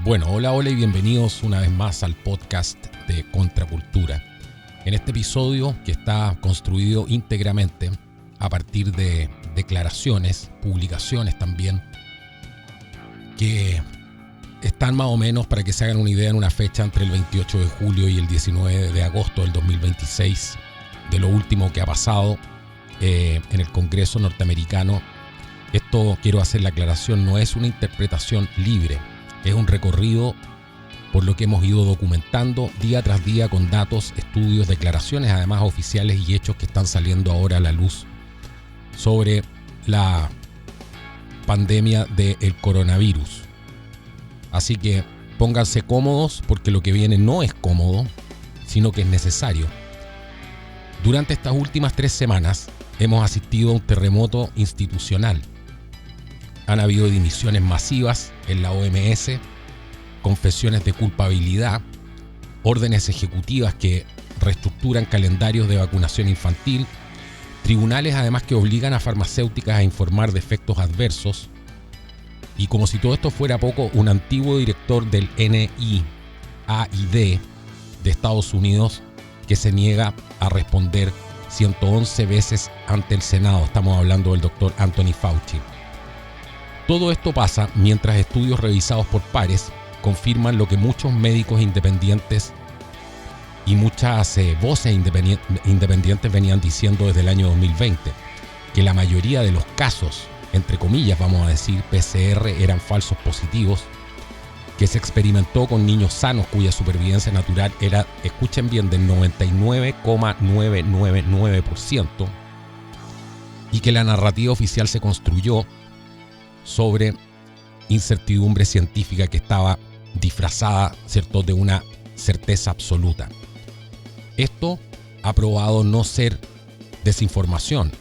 Bueno, hola y bienvenidos una vez más al podcast de Contracultura. En este episodio, que está construido íntegramente a partir de declaraciones, publicaciones también, que están más o menos, para que se hagan una idea, en una fecha entre el 28 de julio y el 19 de agosto del 2026, de lo último que ha pasado en el Congreso norteamericano. Esto, quiero hacer la aclaración, no es una interpretación libre, es un recorrido por lo que hemos ido documentando día tras día con datos, estudios, declaraciones, además oficiales y hechos que están saliendo ahora a la luz sobre la pandemia del coronavirus. Así que pónganse cómodos, porque lo que viene no es cómodo, sino que es necesario. Durante estas últimas 3 semanas hemos asistido a un terremoto institucional. Han habido dimisiones masivas en la OMS, confesiones de culpabilidad, órdenes ejecutivas que reestructuran calendarios de vacunación infantil, tribunales además que obligan a farmacéuticas a informar de efectos adversos, y como si todo esto fuera poco, un antiguo director del NIAID de Estados Unidos que se niega a responder 111 veces ante el Senado. Estamos hablando del doctor Anthony Fauci. Todo esto pasa mientras estudios revisados por pares confirman lo que muchos médicos independientes y muchas voces independientes venían diciendo desde el año 2020, que la mayoría de los casos, entre comillas vamos a decir, PCR, eran falsos positivos, que se experimentó con niños sanos cuya supervivencia natural era, escuchen bien, del 99,999%, y que la narrativa oficial se construyó sobre incertidumbre científica que estaba disfrazada, ¿cierto?, de una certeza absoluta. Esto ha probado no ser desinformación,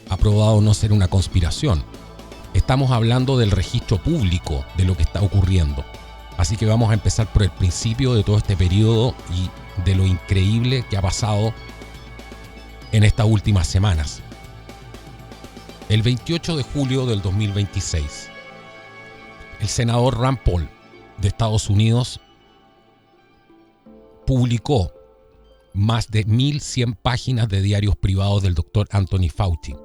ha probado no ser una conspiración. Estamos hablando del registro público de lo que está ocurriendo. Así que vamos a empezar por el principio de todo este periodo y de lo increíble que ha pasado en estas últimas semanas. El 28 de julio del 2026, el senador Rand Paul de Estados Unidos publicó más de 1.100 páginas de diarios privados del doctor Anthony Fauci.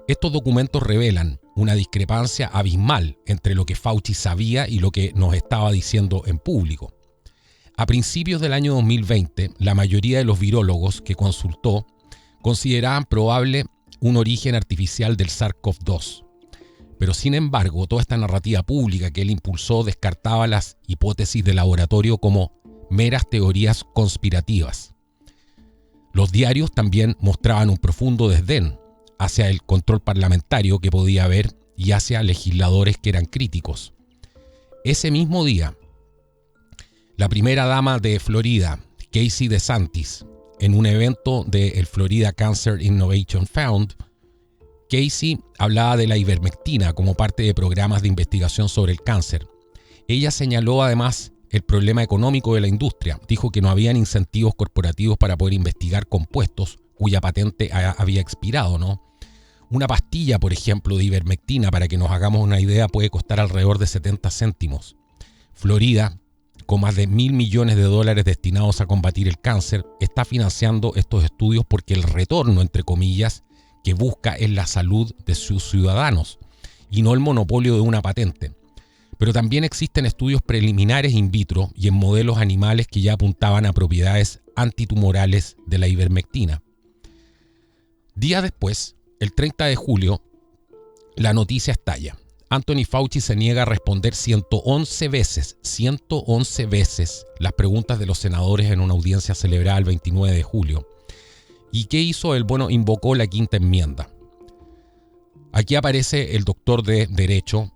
Estos documentos revelan una discrepancia abismal entre lo que Fauci sabía y lo que nos estaba diciendo en público. A principios del año 2020, la mayoría de los virólogos que consultó consideraban probable un origen artificial del SARS-CoV-2. Pero sin embargo, toda esta narrativa pública que él impulsó descartaba las hipótesis de laboratorio como meras teorías conspirativas. Los diarios también mostraban un profundo desdén hacia el control parlamentario que podía haber y hacia legisladores que eran críticos. Ese mismo día, la primera dama de Florida, Casey DeSantis, en un evento del Florida Cancer Innovation Fund, Casey hablaba de la ivermectina como parte de programas de investigación sobre el cáncer. Ella señaló además el problema económico de la industria. Dijo que no habían incentivos corporativos para poder investigar compuestos cuya patente había expirado, ¿no? Una pastilla, por ejemplo, de ivermectina, para que nos hagamos una idea, puede costar alrededor de 70 céntimos. Florida, con más de $1.000 millones destinados a combatir el cáncer, está financiando estos estudios porque el retorno, entre comillas, que busca es la salud de sus ciudadanos y no el monopolio de una patente. Pero también existen estudios preliminares in vitro y en modelos animales que ya apuntaban a propiedades antitumorales de la ivermectina. Días después, el 30 de julio, la noticia estalla. Anthony Fauci se niega a responder 111 veces las preguntas de los senadores en una audiencia celebrada el 29 de julio. ¿Y qué hizo él? Bueno, invocó la quinta enmienda. Aquí aparece el doctor de Derecho,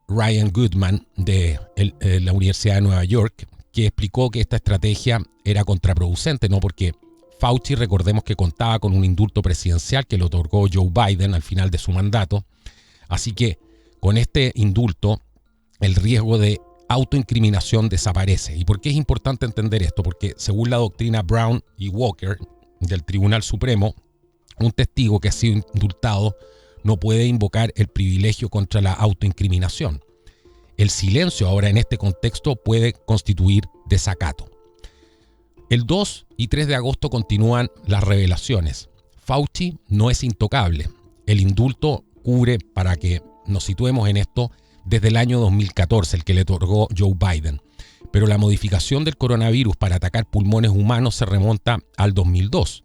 Ryan Goodman, de la Universidad de Nueva York, que explicó que esta estrategia era contraproducente, ¿no? Porque Fauci, recordemos que contaba con un indulto presidencial que le otorgó Joe Biden al final de su mandato. Así que con este indulto, el riesgo de autoincriminación desaparece. ¿Y por qué es importante entender esto? Porque según la doctrina Brown y Walker del Tribunal Supremo, un testigo que ha sido indultado no puede invocar el privilegio contra la autoincriminación. El silencio ahora en este contexto puede constituir desacato. El 2 y 3 de agosto continúan las revelaciones. Fauci no es intocable. El indulto cubre, para que nos situemos en esto, desde el año 2014, el que le otorgó Joe Biden. Pero la modificación del coronavirus para atacar pulmones humanos se remonta al 2002.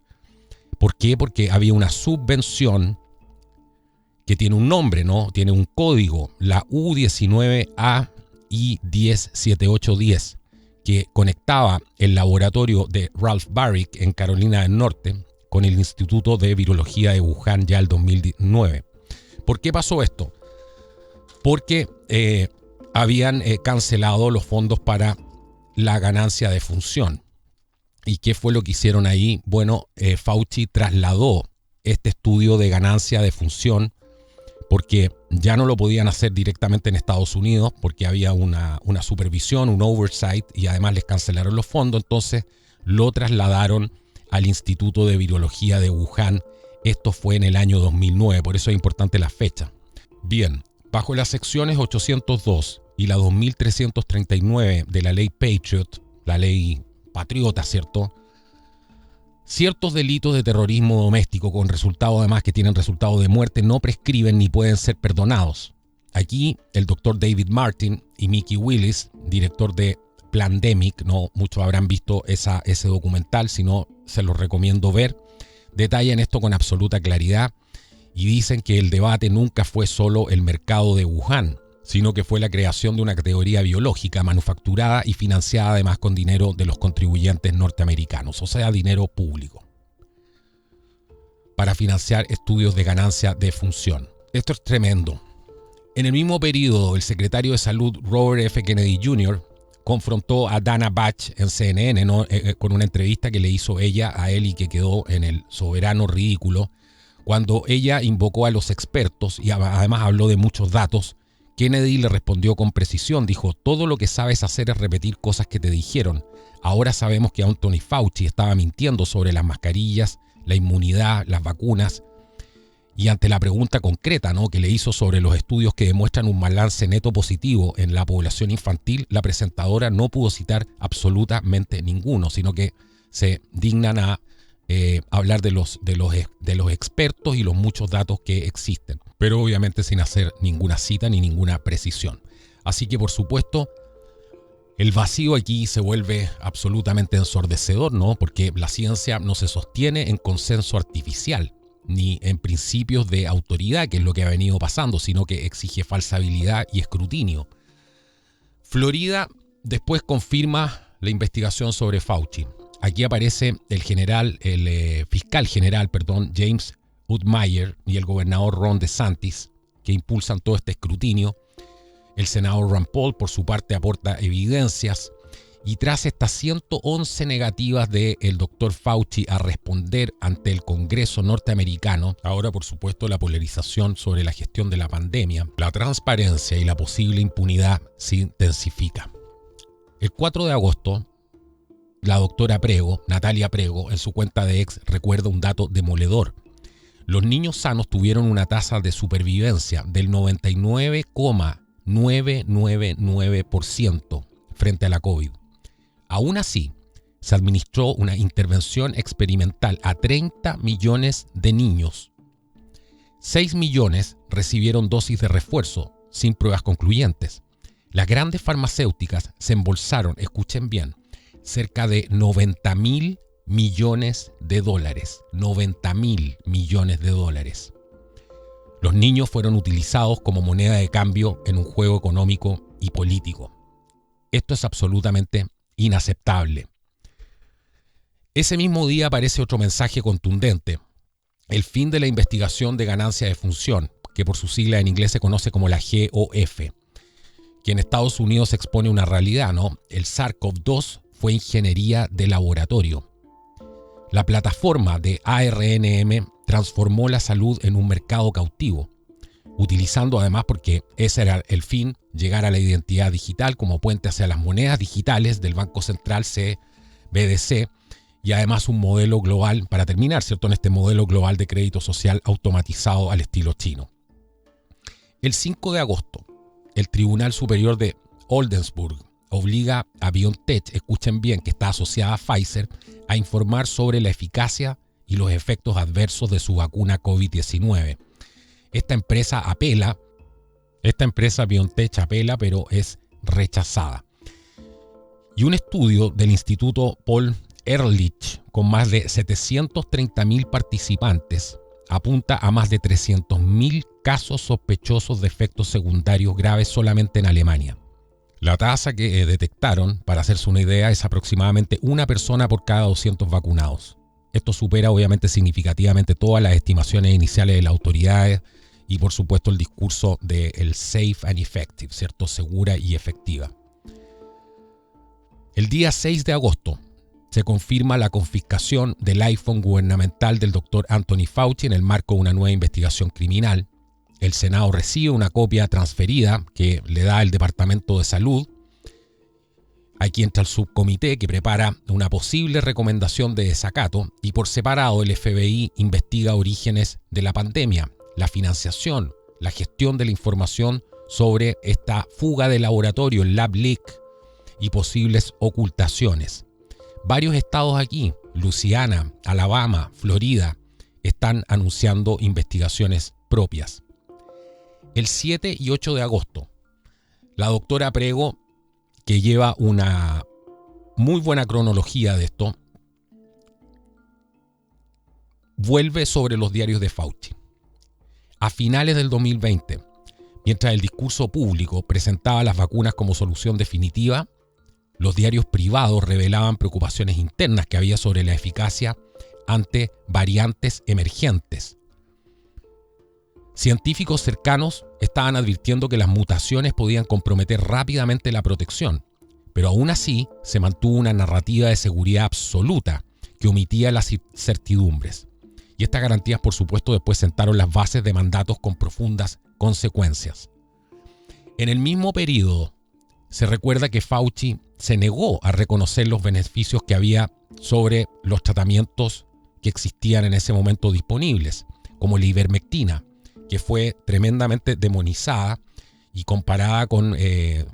¿Por qué? Porque había una subvención que tiene un nombre, ¿no? Tiene un código, la U19AI-107810, que conectaba el laboratorio de Ralph Baric en Carolina del Norte con el Instituto de Virología de Wuhan ya el 2009. ¿Por qué pasó esto? Porque habían cancelado los fondos para la ganancia de función. ¿Y qué fue lo que hicieron ahí? Bueno, Fauci trasladó este estudio de ganancia de función porque ya no lo podían hacer directamente en Estados Unidos porque había una supervisión, un oversight, y además les cancelaron los fondos. Entonces lo trasladaron al Instituto de Virología de Wuhan. Esto fue en el año 2009, por eso es importante la fecha. Bien, bajo las secciones 802 y la 2339 de la ley Patriot, la ley patriota, ¿cierto? Ciertos delitos de terrorismo doméstico con resultado además que tienen resultado de muerte no prescriben ni pueden ser perdonados. Aquí el doctor David Martin y Mickey Willis, director de Plandemic, no muchos habrán visto ese documental, si no se los recomiendo ver, detallan esto con absoluta claridad y dicen que el debate nunca fue solo el mercado de Wuhan, sino que fue la creación de una categoría biológica manufacturada y financiada además con dinero de los contribuyentes norteamericanos, o sea, dinero público, para financiar estudios de ganancia de función. Esto es tremendo. En el mismo periodo, el secretario de Salud Robert F. Kennedy Jr. confrontó a Dana Bach en CNN, ¿no? Con una entrevista que le hizo ella a él y que quedó en el soberano ridículo, cuando ella invocó a los expertos y además habló de muchos datos. Kennedy le respondió con precisión, dijo: todo lo que sabes hacer es repetir cosas que te dijeron. Ahora sabemos que Anthony Fauci estaba mintiendo sobre las mascarillas, la inmunidad, las vacunas. Y ante la pregunta concreta, ¿no?, que le hizo sobre los estudios que demuestran un balance neto positivo en la población infantil, la presentadora no pudo citar absolutamente ninguno, sino que se dignan a hablar de los expertos y los muchos datos que existen, pero obviamente sin hacer ninguna cita ni ninguna precisión. Así que, por supuesto, el vacío aquí se vuelve absolutamente ensordecedor, ¿no? Porque la ciencia no se sostiene en consenso artificial ni en principios de autoridad, que es lo que ha venido pasando, sino que exige falsabilidad y escrutinio. Florida después confirma la investigación sobre Fauci. Aquí aparece el fiscal general, James Utmeyer, y el gobernador Ron DeSantis, que impulsan todo este escrutinio. El senador Rand Paul, por su parte, aporta evidencias. Y tras estas 111 negativas del doctor Fauci a responder ante el Congreso norteamericano, ahora por supuesto la polarización sobre la gestión de la pandemia, la transparencia y la posible impunidad se intensifica. El 4 de agosto, la doctora Prego, Natalia Prego, en su cuenta de X recuerda un dato demoledor. Los niños sanos tuvieron una tasa de supervivencia del 99,999% frente a la COVID. Aún así, se administró una intervención experimental a 30 millones de niños. 6 millones recibieron dosis de refuerzo sin pruebas concluyentes. Las grandes farmacéuticas se embolsaron, escuchen bien, cerca de 90.000 millones de dólares. 90.000 millones de dólares. Los niños fueron utilizados como moneda de cambio en un juego económico y político. Esto es absolutamente inaceptable. Ese mismo día aparece otro mensaje contundente: el fin de la investigación de ganancia de función, que por su sigla en inglés se conoce como la GOF, que en Estados Unidos expone una realidad, ¿no? El SARS-CoV-2 fue ingeniería de laboratorio. La plataforma de ARNM transformó la salud en un mercado cautivo, utilizando además, porque ese era el fin, llegar a la identidad digital como puente hacia las monedas digitales del Banco Central CBDC, y además un modelo global, para terminar, ¿cierto?, en este modelo global de crédito social automatizado al estilo chino. El 5 de agosto, el Tribunal Superior de Oldenburg obliga a BioNTech, escuchen bien, que está asociada a Pfizer, a informar sobre la eficacia y los efectos adversos de su vacuna COVID-19. Esta empresa BioNTech apela, pero es rechazada. Y un estudio del Instituto Paul Ehrlich, con más de 730.000 participantes, apunta a más de 300.000 casos sospechosos de efectos secundarios graves solamente en Alemania. La tasa que detectaron, para hacerse una idea, es aproximadamente una persona por cada 200 vacunados. Esto supera obviamente significativamente todas las estimaciones iniciales de las autoridades y por supuesto el discurso del safe and effective, ¿cierto? Segura y efectiva. El día 6 de agosto se confirma la confiscación del iPhone gubernamental del Dr. Anthony Fauci en el marco de una nueva investigación criminal. El Senado recibe una copia transferida que le da el Departamento de Salud. Aquí entra el subcomité que prepara una posible recomendación de desacato y por separado el FBI investiga orígenes de la pandemia, la financiación, la gestión de la información sobre esta fuga de laboratorio, el lab leak y posibles ocultaciones. Varios estados aquí, Luisiana, Alabama, Florida, están anunciando investigaciones propias. El 7 y 8 de agosto, la doctora Prego, que lleva una muy buena cronología de esto, vuelve sobre los diarios de Fauci. A finales del 2020, mientras el discurso público presentaba las vacunas como solución definitiva, los diarios privados revelaban preocupaciones internas que había sobre la eficacia ante variantes emergentes. Científicos cercanos estaban advirtiendo que las mutaciones podían comprometer rápidamente la protección, pero aún así se mantuvo una narrativa de seguridad absoluta que omitía las incertidumbres. Y estas garantías, por supuesto, después sentaron las bases de mandatos con profundas consecuencias. En el mismo periodo, se recuerda que Fauci se negó a reconocer los beneficios que había sobre los tratamientos que existían en ese momento disponibles, como la ivermectina, que fue tremendamente demonizada y comparada con,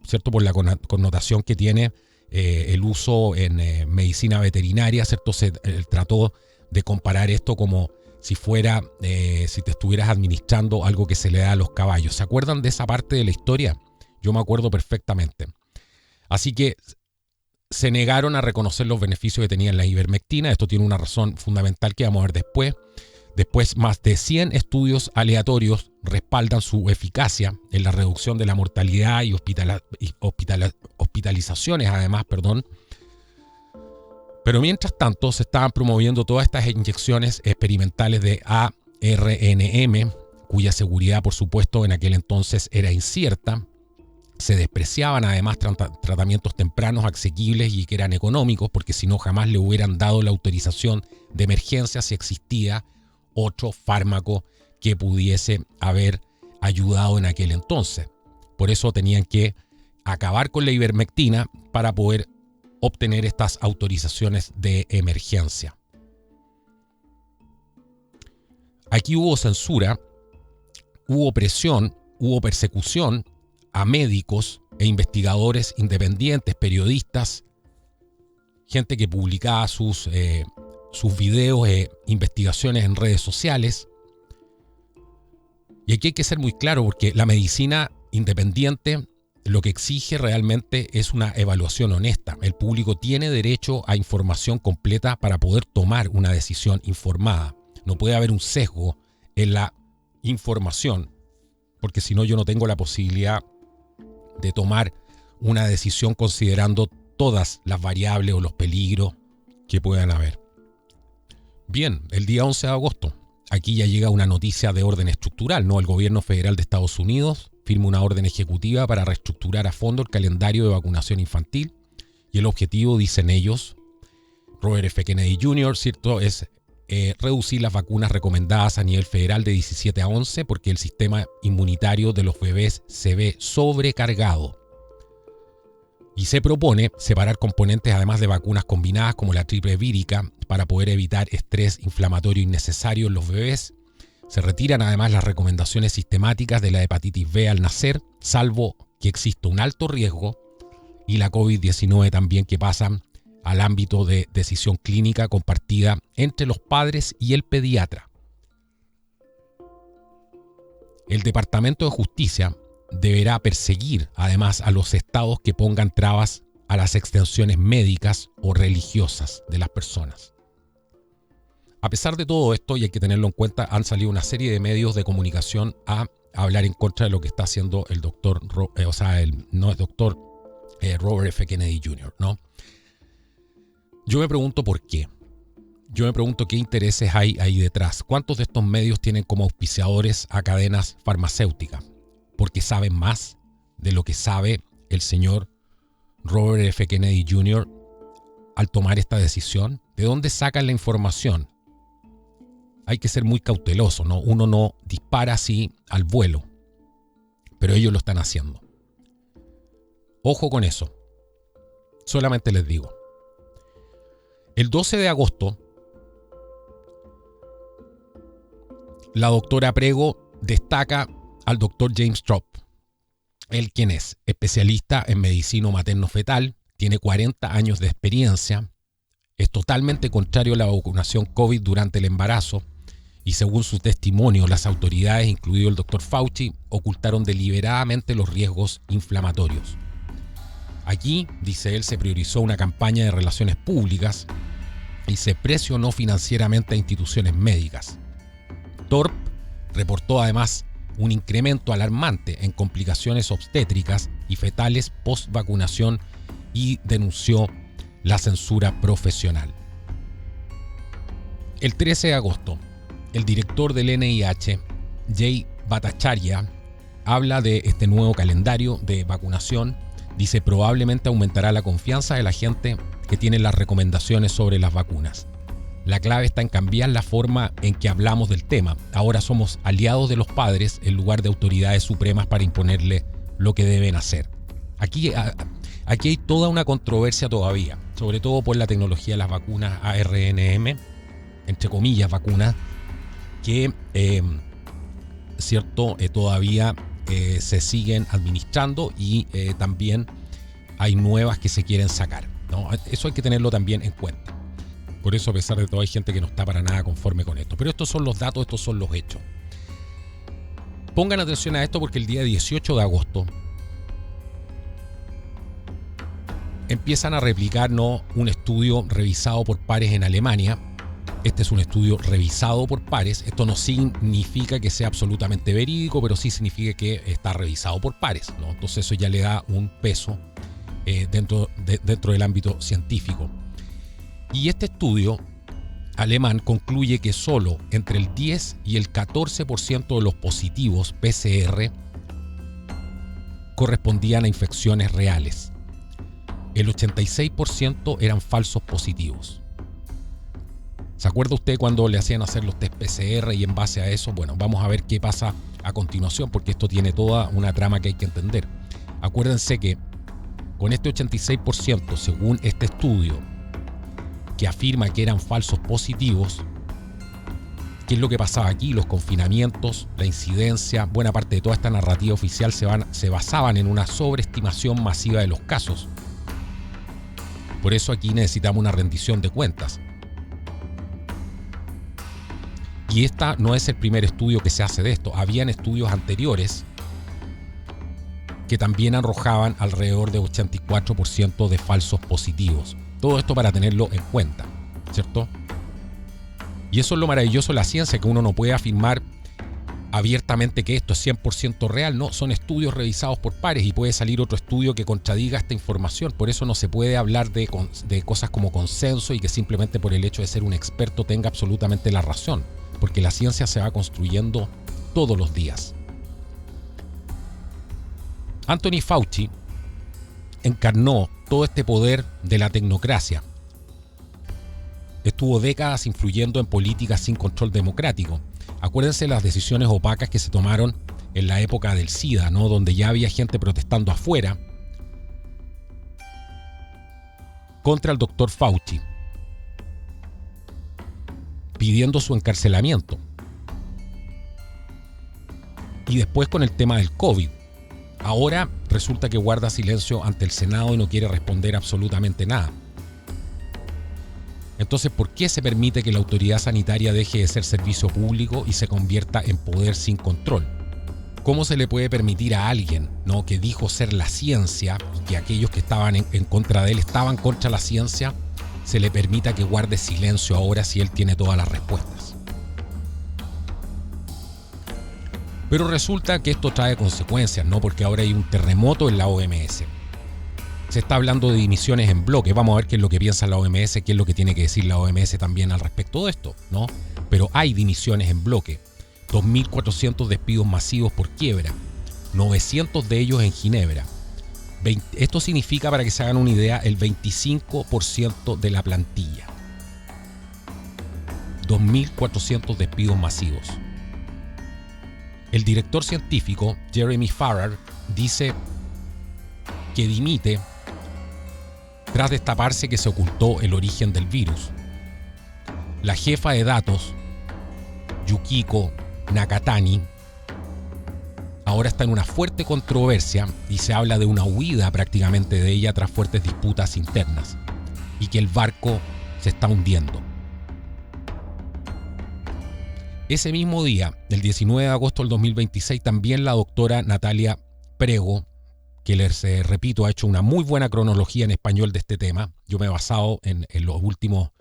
¿cierto? Por la connotación que tiene el uso en medicina veterinaria, ¿cierto? Se trató de comparar esto como si fuera, si te estuvieras administrando algo que se le da a los caballos. ¿Se acuerdan de esa parte de la historia? Yo me acuerdo perfectamente. Así que se negaron a reconocer los beneficios que tenía la ivermectina. Esto tiene una razón fundamental que vamos a ver después. Después, más de 100 estudios aleatorios respaldan su eficacia en la reducción de la mortalidad y hospitalizaciones, Pero mientras tanto, se estaban promoviendo todas estas inyecciones experimentales de ARNM, cuya seguridad, por supuesto, en aquel entonces era incierta. Se despreciaban además tratamientos tempranos, asequibles y que eran económicos, porque si no jamás le hubieran dado la autorización de emergencia si existía otro fármaco que pudiese haber ayudado en aquel entonces. Por eso tenían que acabar con la ivermectina para poder obtener estas autorizaciones de emergencia. Aquí hubo censura, hubo presión, hubo persecución a médicos e investigadores independientes, periodistas, gente que publicaba sus videos e investigaciones en redes sociales. Y aquí hay que ser muy claro porque la medicina independiente lo que exige realmente es una evaluación honesta. El público tiene derecho a información completa para poder tomar una decisión informada. No puede haber un sesgo en la información, porque si no yo no tengo la posibilidad de tomar una decisión considerando todas las variables o los peligros que puedan haber. Bien, el día 11 de agosto, aquí ya llega una noticia de orden estructural, ¿no? El gobierno federal de Estados Unidos firma una orden ejecutiva para reestructurar a fondo el calendario de vacunación infantil y el objetivo, dicen ellos, Robert F. Kennedy Jr., ¿cierto?, es reducir las vacunas recomendadas a nivel federal de 17 a 11 porque el sistema inmunitario de los bebés se ve sobrecargado. Y se propone separar componentes además de vacunas combinadas como la triple vírica para poder evitar estrés inflamatorio innecesario en los bebés. Se retiran además las recomendaciones sistemáticas de la hepatitis B al nacer, salvo que existe un alto riesgo, y la COVID-19 también, que pasan al ámbito de decisión clínica compartida entre los padres y el pediatra. El Departamento de Justicia deberá perseguir además a los estados que pongan trabas a las extensiones médicas o religiosas de las personas. A pesar de todo esto, y hay que tenerlo en cuenta, han salido una serie de medios de comunicación a hablar en contra de lo que está haciendo el doctor, Robert F. Kennedy Jr., ¿no? Yo me pregunto por qué. Yo me pregunto qué intereses hay ahí detrás. ¿Cuántos de estos medios tienen como auspiciadores a cadenas farmacéuticas? Porque saben más de lo que sabe el señor Robert F. Kennedy Jr. al tomar esta decisión. ¿De dónde sacan la información? Hay que ser muy cauteloso, ¿no? Uno no dispara así al vuelo, pero ellos lo están haciendo. Ojo con eso. Solamente les digo. El 12 de agosto, la doctora Prego destaca al doctor James Traub. Él, quien es especialista en medicina materno-fetal, tiene 40 años de experiencia, es totalmente contrario a la vacunación COVID durante el embarazo y, según su testimonio, las autoridades, incluido el doctor Fauci, ocultaron deliberadamente los riesgos inflamatorios. Aquí, dice él, se priorizó una campaña de relaciones públicas y se presionó financieramente a instituciones médicas. Traub reportó además un incremento alarmante en complicaciones obstétricas y fetales post-vacunación y denunció la censura profesional. El 13 de agosto, el director del NIH, Jay Bhattacharya, habla de este nuevo calendario de vacunación. Dice, probablemente aumentará la confianza de la gente que tiene las recomendaciones sobre las vacunas. La clave está en cambiar la forma en que hablamos del tema. Ahora somos aliados de los padres en lugar de autoridades supremas para imponerle lo que deben hacer. Aquí hay toda una controversia todavía, sobre todo por la tecnología de las vacunas ARNM, entre comillas vacunas, que todavía se siguen administrando y también hay nuevas que se quieren sacar, ¿no? Eso hay que tenerlo también en cuenta. Por eso, a pesar de todo, hay gente que no está para nada conforme con esto. Pero estos son los datos, estos son los hechos. Pongan atención a esto porque el día 18 de agosto empiezan a replicar, ¿no?, un estudio revisado por pares en Alemania. Este es un estudio revisado por pares. Esto no significa que sea absolutamente verídico, pero sí significa que está revisado por pares, ¿no? Entonces eso ya le da un peso dentro del ámbito científico. Y este estudio alemán concluye que solo entre el 10 y el 14% de los positivos PCR correspondían a infecciones reales. El 86% eran falsos positivos. ¿Se acuerda usted cuando le hacían hacer los test PCR y en base a eso? Bueno, vamos a ver qué pasa a continuación, porque esto tiene toda una trama que hay que entender. Acuérdense que con este 86%, según este estudio, que afirma que eran falsos positivos, ¿qué es lo que pasaba aquí? Los confinamientos, la incidencia, buena parte de toda esta narrativa oficial se basaban en una sobreestimación masiva de los casos. Por eso aquí necesitamos una rendición de cuentas. Y esta no es el primer estudio que se hace de esto. Habían estudios anteriores que también arrojaban alrededor de 84% de falsos positivos. Todo esto para tenerlo en cuenta, ¿cierto? Y eso es lo maravilloso de la ciencia, que uno no puede afirmar abiertamente que esto es 100% real. No, son estudios revisados por pares y puede salir otro estudio que contradiga esta información. Por eso no se puede hablar de cosas como consenso y que simplemente por el hecho de ser un experto tenga absolutamente la razón, porque la ciencia se va construyendo todos los días. Anthony Fauci encarnó todo este poder de la tecnocracia. Estuvo décadas influyendo en políticas sin control democrático. Acuérdense las decisiones opacas que se tomaron en la época del SIDA, ¿no?, donde ya había gente protestando afuera contra el doctor Fauci, pidiendo su encarcelamiento. Y después con el tema del COVID. Ahora resulta que guarda silencio ante el Senado y no quiere responder absolutamente nada. Entonces, ¿por qué se permite que la autoridad sanitaria deje de ser servicio público y se convierta en poder sin control? ¿Cómo se le puede permitir a alguien, ¿no?, que dijo ser la ciencia y que aquellos que estaban en contra de él estaban contra la ciencia, se le permita que guarde silencio ahora si él tiene todas las respuestas? Pero resulta que esto trae consecuencias, ¿no? Porque ahora hay un terremoto en la OMS. Se está hablando de dimisiones en bloque. Vamos a ver qué es lo que piensa la OMS, qué es lo que tiene que decir la OMS también al respecto de esto, ¿no? Pero hay dimisiones en bloque. 2.400 despidos masivos por quiebra. 900 de ellos en Ginebra. Esto significa, para que se hagan una idea, el 25% de la plantilla. 2.400 despidos masivos. El director científico, Jeremy Farrar, dice que dimite tras destaparse que se ocultó el origen del virus. La jefa de datos, Yukiko Nakatani, ahora está en una fuerte controversia y se habla de una huida prácticamente de ella tras fuertes disputas internas y que el barco se está hundiendo. Ese mismo día, el 19 de agosto del 2026, también la doctora Natalia Prego, que les repito, ha hecho una muy buena cronología en español de este tema. Yo me he basado en los últimos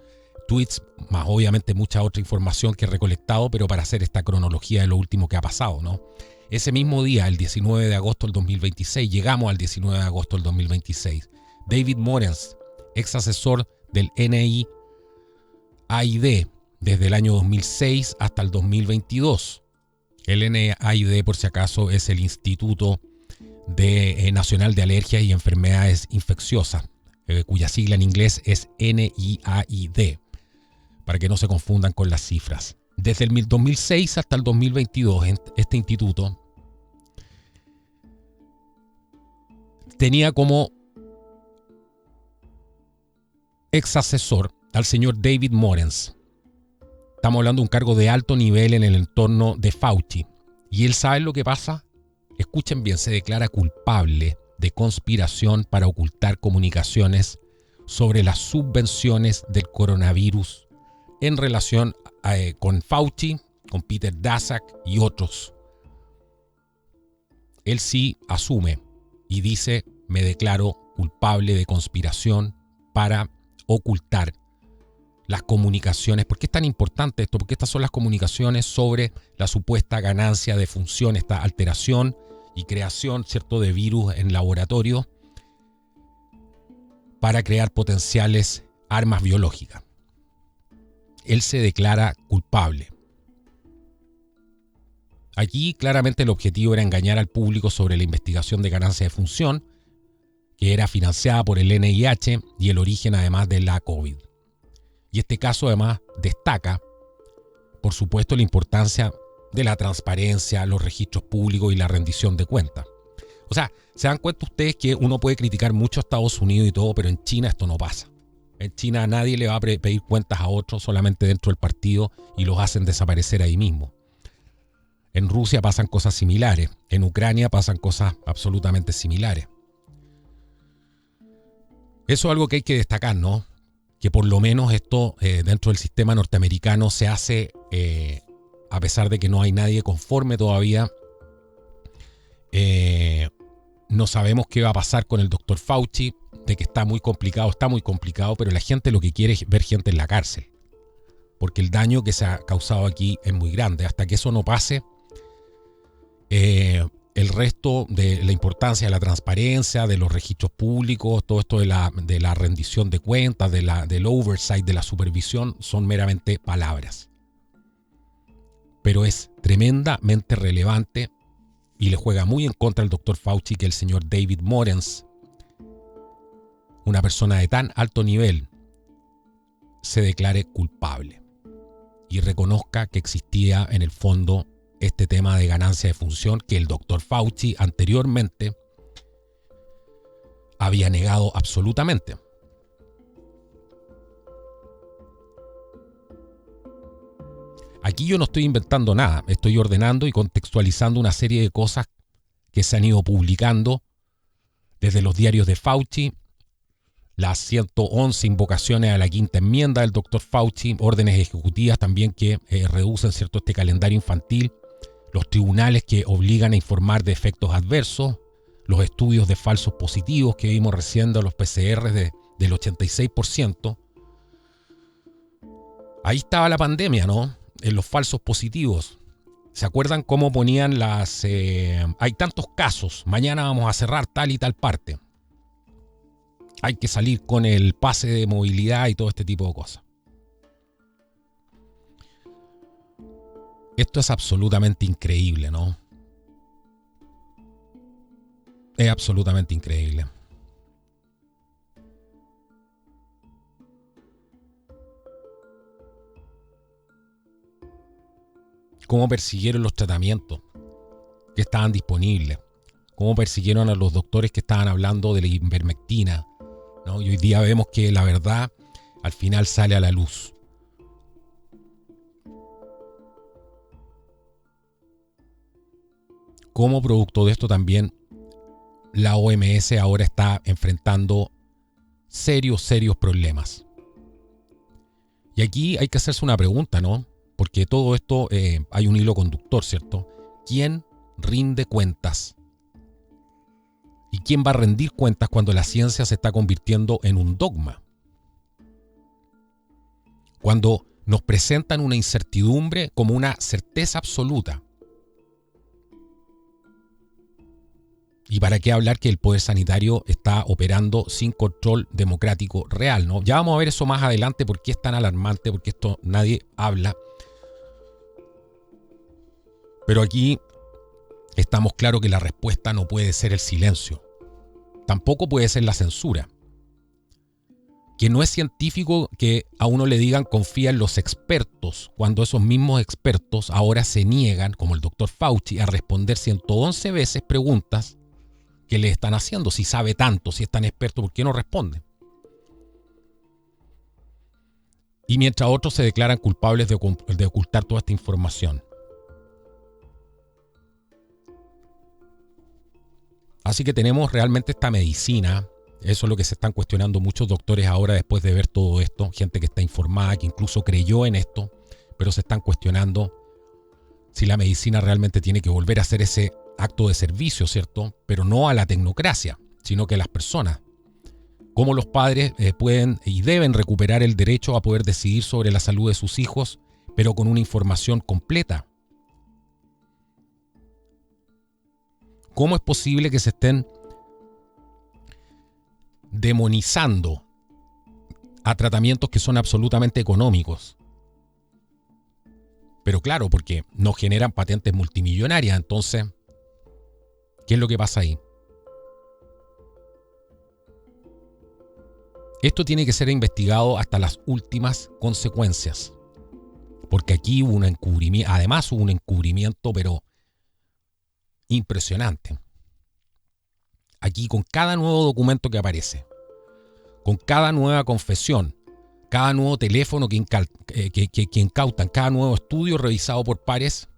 tweets, más obviamente mucha otra información que he recolectado, pero para hacer esta cronología de lo último que ha pasado, ¿no? Ese mismo día, el 19 de agosto del 2026, llegamos al 19 de agosto del 2026, David Morens, ex asesor del NIAID, desde el año 2006 hasta el 2022. El NIAID, por si acaso, es el Instituto Nacional de Alergias y Enfermedades Infecciosas, cuya sigla en inglés es NIAID, para que no se confundan con las cifras. Desde el 2006 hasta el 2022, este instituto tenía como ex asesor al señor David Morens. Estamos hablando de un cargo de alto nivel en el entorno de Fauci. ¿Y él sabe lo que pasa? Escuchen bien, se declara culpable de conspiración para ocultar comunicaciones sobre las subvenciones del coronavirus en relación con Fauci, con Peter Daszak y otros. Él sí asume y dice: me declaro culpable de conspiración para ocultar las comunicaciones. ¿Por qué es tan importante esto? Porque estas son las comunicaciones sobre la supuesta ganancia de función, esta alteración y creación, ¿cierto?, de virus en laboratorio para crear potenciales armas biológicas. Él se declara culpable. Aquí claramente el objetivo era engañar al público sobre la investigación de ganancia de función, que era financiada por el NIH, y el origen además de la COVID. Y este caso además destaca, por supuesto, la importancia de la transparencia, los registros públicos y la rendición de cuentas. O sea, se dan cuenta ustedes que uno puede criticar mucho a Estados Unidos y todo, pero en China esto no pasa. En China nadie le va a pedir cuentas a otro, solamente dentro del partido, y los hacen desaparecer ahí mismo. En Rusia pasan cosas similares. En Ucrania pasan cosas absolutamente similares. Eso es algo que hay que destacar, ¿no? Que por lo menos esto dentro del sistema norteamericano se hace, a pesar de que no hay nadie conforme todavía. No sabemos qué va a pasar con el doctor Fauci, de que está muy complicado, pero la gente lo que quiere es ver gente en la cárcel. Porque el daño que se ha causado aquí es muy grande. Hasta que eso no pase, el resto de la importancia de la transparencia, de los registros públicos, todo esto de la rendición de cuentas, del oversight, de la supervisión, son meramente palabras. Pero es tremendamente relevante y le juega muy en contra al doctor Fauci que el señor David Morens, una persona de tan alto nivel, se declare culpable y reconozca que existía en el fondo este tema de ganancia de función que el doctor Fauci anteriormente había negado absolutamente. Aquí yo no estoy inventando nada, estoy ordenando y contextualizando una serie de cosas que se han ido publicando desde los diarios de Fauci, las 111 invocaciones a la quinta enmienda del doctor Fauci, órdenes ejecutivas también que reducen, ¿cierto?, este calendario infantil, los tribunales que obligan a informar de efectos adversos, los estudios de falsos positivos que vimos recién de los PCR del 86%. Ahí estaba la pandemia, ¿no? En los falsos positivos. ¿Se acuerdan cómo ponían hay tantos casos, mañana vamos a cerrar tal y tal parte? Hay que salir con el pase de movilidad y todo este tipo de cosas. Esto es absolutamente increíble, ¿no? Es absolutamente increíble. Cómo persiguieron los tratamientos que estaban disponibles. Cómo persiguieron a los doctores que estaban hablando de la ivermectina, ¿no? Y hoy día vemos que la verdad al final sale a la luz. Como producto de esto también la OMS ahora está enfrentando serios problememas. Y aquí hay que hacerse una pregunta, ¿no? Porque todo esto hay un hilo conductor, ¿cierto? ¿Quién rinde cuentas? ¿Y quién va a rendir cuentas cuando la ciencia se está convirtiendo en un dogma? Cuando nos presentan una incertidumbre como una certeza absoluta. ¿Y para qué hablar que el poder sanitario está operando sin control democrático real, ¿no? Ya vamos a ver eso más adelante, por qué es tan alarmante, porque esto nadie habla. Pero aquí estamos claros que la respuesta no puede ser el silencio. Tampoco puede ser la censura. Que no es científico que a uno le digan confía en los expertos, cuando esos mismos expertos ahora se niegan, como el doctor Fauci, a responder 111 veces preguntas que le están haciendo. Si sabe tanto, si es tan experto, ¿por qué no responde? Y mientras otros se declaran culpables de ocultar toda esta información. Así que tenemos realmente esta medicina. Eso es lo que se están cuestionando muchos doctores ahora después de ver todo esto. Gente que está informada, que incluso creyó en esto, pero se están cuestionando si la medicina realmente tiene que volver a hacer ese acto de servicio, ¿cierto? Pero no a la tecnocracia, sino que a las personas. Cómo los padres pueden y deben recuperar el derecho a poder decidir sobre la salud de sus hijos, pero con una información completa. ¿Cómo es posible que se estén demonizando a tratamientos que son absolutamente económicos? Pero claro, porque no generan patentes multimillonarias. Entonces, ¿qué es lo que pasa ahí? Esto tiene que ser investigado hasta las últimas consecuencias. Porque aquí hubo un encubrimiento, además hubo un encubrimiento, pero impresionante. Aquí con cada nuevo documento que aparece, con cada nueva confesión, cada nuevo teléfono que incautan, cada nuevo estudio revisado por pares,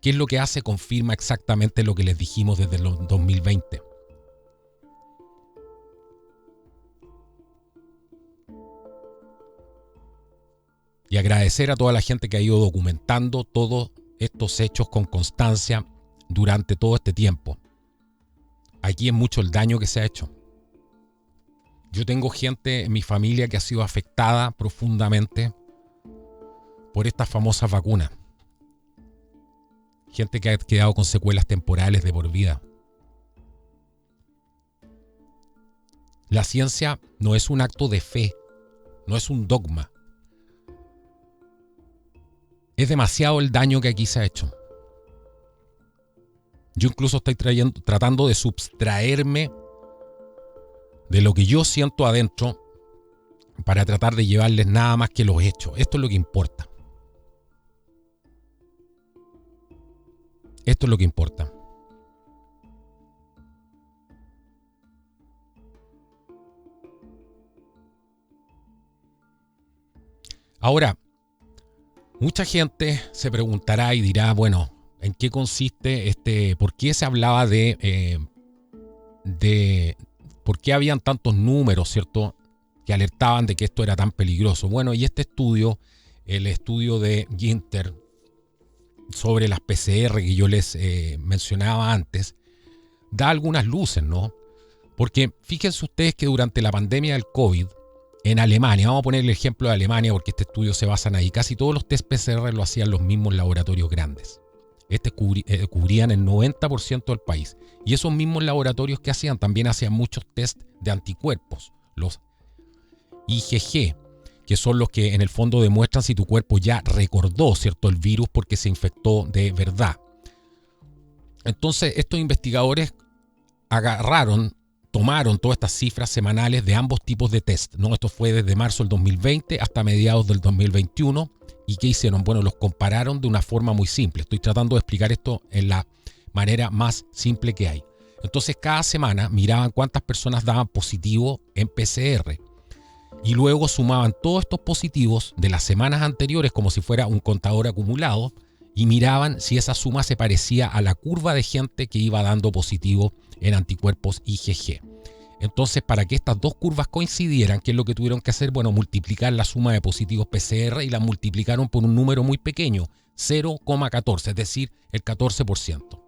¿qué es lo que hace? Confirma exactamente lo que les dijimos desde el 2020. Y agradecer a toda la gente que ha ido documentando todos estos hechos con constancia durante todo este tiempo. Aquí es mucho el daño que se ha hecho. Yo tengo gente en mi familia que ha sido afectada profundamente por estas famosas vacunas. Gente que ha quedado con secuelas temporales de por vida. La ciencia no es un acto de fe, no es un dogma. Es demasiado el daño que aquí se ha hecho. Yo incluso estoy tratando de subtraerme de lo que yo siento adentro para tratar de llevarles nada más que los hechos. Esto es lo que importa. Esto es lo que importa. Ahora, mucha gente se preguntará y dirá, bueno, ¿en qué consiste por qué se hablaba de de por qué habían tantos números, ¿cierto?, que alertaban de que esto era tan peligroso. Bueno, y este estudio, el estudio de Ginter sobre las PCR que yo les mencionaba antes, da algunas luces, ¿no? Porque fíjense ustedes que durante la pandemia del COVID, en Alemania, vamos a poner el ejemplo de Alemania porque este estudio se basa en ahí, casi todos los test PCR lo hacían los mismos laboratorios grandes. Cubrían el 90% del país. Y esos mismos laboratorios que hacían, también hacían muchos test de anticuerpos, los IgG, que son los que en el fondo demuestran si tu cuerpo ya recordó, ¿cierto?, el virus porque se infectó de verdad. Entonces, estos investigadores tomaron todas estas cifras semanales de ambos tipos de test, ¿no? Esto fue desde marzo del 2020 hasta mediados del 2021. ¿Y qué hicieron? Bueno, los compararon de una forma muy simple. Estoy tratando de explicar esto en la manera más simple que hay. Entonces, cada semana miraban cuántas personas daban positivo en PCR. Y luego sumaban todos estos positivos de las semanas anteriores como si fuera un contador acumulado y miraban si esa suma se parecía a la curva de gente que iba dando positivo en anticuerpos IgG. Entonces, para que estas dos curvas coincidieran, ¿qué es lo que tuvieron que hacer? Bueno, multiplicar la suma de positivos PCR y la multiplicaron por un número muy pequeño, 0,14, es decir, el 14%.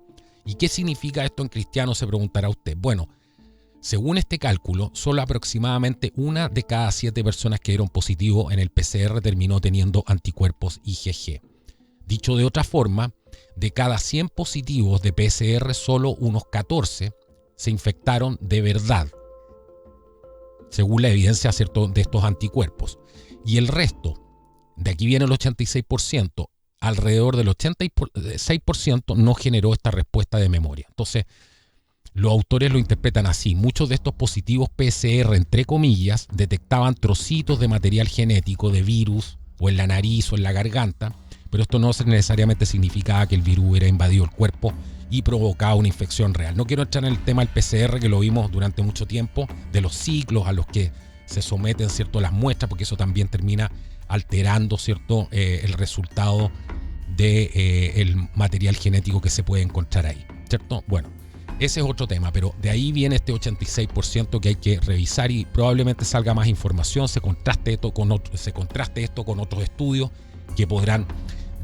¿Y qué significa esto en cristiano? Se preguntará usted. Bueno, según este cálculo, solo aproximadamente 1 de cada 7 personas que dieron positivo en el PCR terminó teniendo anticuerpos IgG. Dicho de otra forma, de cada 100 positivos de PCR, solo unos 14 se infectaron de verdad, según la evidencia, ¿cierto?, de estos anticuerpos. Y el resto, de aquí viene el 86%, alrededor del 86% no generó esta respuesta de memoria. Entonces, los autores lo interpretan así. Muchos de estos positivos PCR, entre comillas, detectaban trocitos de material genético de virus o en la nariz o en la garganta, pero esto no necesariamente significaba que el virus hubiera invadido el cuerpo y provocaba una infección real. No quiero entrar en el tema del PCR, que lo vimos durante mucho tiempo, de los ciclos a los que se someten, ¿cierto?, las muestras, porque eso también termina alterando, ¿cierto?, el resultado del material genético que se puede encontrar ahí, ¿cierto? Bueno, ese es otro tema, pero de ahí viene este 86% que hay que revisar y probablemente salga más información, se contraste esto con otros estudios que podrán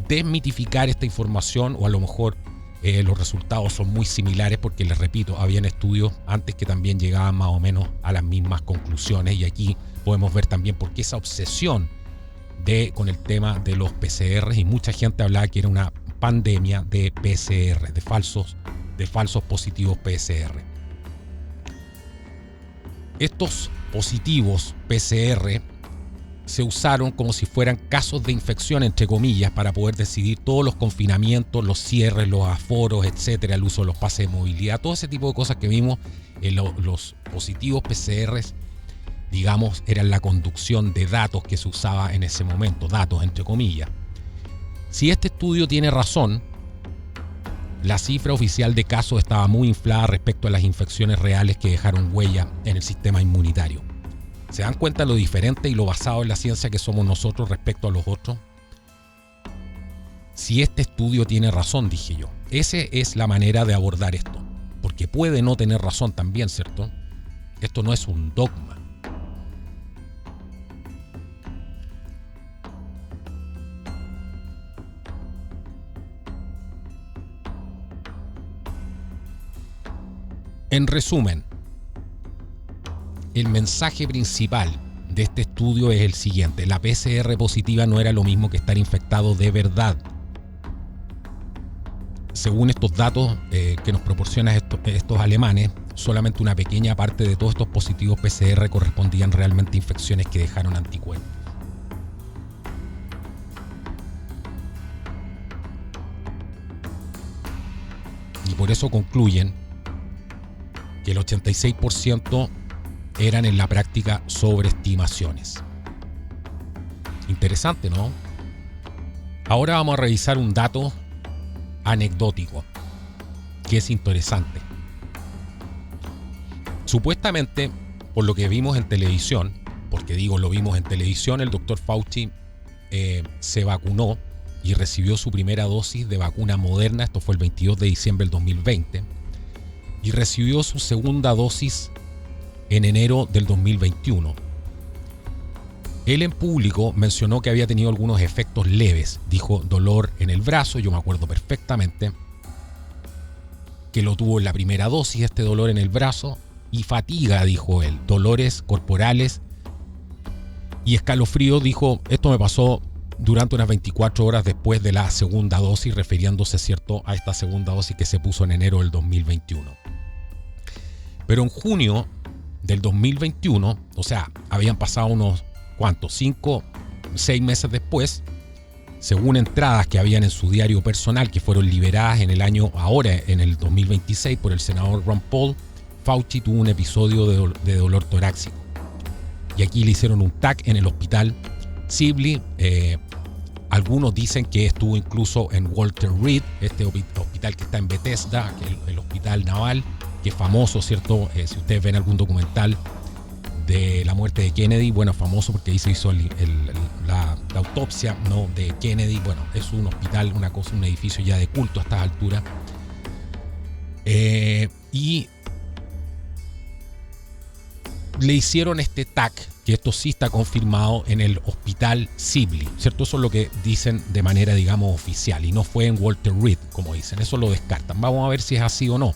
desmitificar esta información, o a lo mejor los resultados son muy similares porque, les repito, habían estudios antes que también llegaban más o menos a las mismas conclusiones, y aquí podemos ver también por qué esa obsesión con el tema de los PCR, y mucha gente hablaba que era una pandemia de PCR, de falsos positivos PCR. Estos positivos PCR se usaron como si fueran casos de infección, entre comillas, para poder decidir todos los confinamientos, los cierres, los aforos, etcétera, el uso de los pases de movilidad, todo ese tipo de cosas que vimos en los positivos PCR, digamos, eran la conducción de datos que se usaba en ese momento, datos entre comillas. Si este estudio tiene razón, la cifra oficial de casos estaba muy inflada respecto a las infecciones reales que dejaron huella en el sistema inmunitario. ¿Se dan cuenta lo diferente y lo basado en la ciencia que somos nosotros respecto a los otros? Si este estudio tiene razón, dije yo. Esa es la manera de abordar esto. Porque puede no tener razón también, ¿cierto? Esto no es un dogma. En resumen, el mensaje principal de este estudio es el siguiente: la PCR positiva no era lo mismo que estar infectado de verdad. Según estos datos que nos proporcionan estos alemanes, solamente una pequeña parte de todos estos positivos PCR correspondían realmente a infecciones que dejaron anticuerpos. Y por eso concluyen que el 86% eran en la práctica sobreestimaciones. Interesante, ¿no? Ahora vamos a revisar un dato anecdótico que es interesante. Supuestamente, por lo que vimos en televisión, porque digo lo vimos en televisión, el doctor Fauci se vacunó y recibió su primera dosis de vacuna Moderna. Esto fue el 22 de diciembre del 2020. y recibió su segunda dosis en enero del 2021. Él en público mencionó que había tenido algunos efectos leves. Dijo dolor en el brazo, yo me acuerdo perfectamente que lo tuvo en la primera dosis, este dolor en el brazo, y fatiga, dijo él, dolores corporales y escalofrío. Dijo, esto me pasó durante unas 24 horas después de la segunda dosis, refiriéndose, cierto, a esta segunda dosis que se puso en enero del 2021. Pero en junio del 2021, o sea, habían pasado unos, ¿cuántos? 5, 6 meses después, según entradas que habían en su diario personal, que fueron liberadas en el año, ahora en el 2026, por el senador Ron Paul, Fauci tuvo un episodio de dolor torácico. Y aquí le hicieron un TAC en el hospital Sibley. Algunos dicen que estuvo incluso en Walter Reed, este hospital que está en Bethesda, que es el hospital naval, que es famoso, ¿cierto? Si ustedes ven algún documental de la muerte de Kennedy, bueno, famoso porque ahí se hizo la autopsia, ¿no?, de Kennedy. Bueno, es un hospital, una cosa, un edificio ya de culto a estas alturas. Y le hicieron este TAC, que esto sí está confirmado, en el hospital Sibley, ¿cierto? Eso es lo que dicen de manera, digamos, oficial, y no fue en Walter Reed, como dicen. Eso lo descartan. Vamos a ver si es así o no.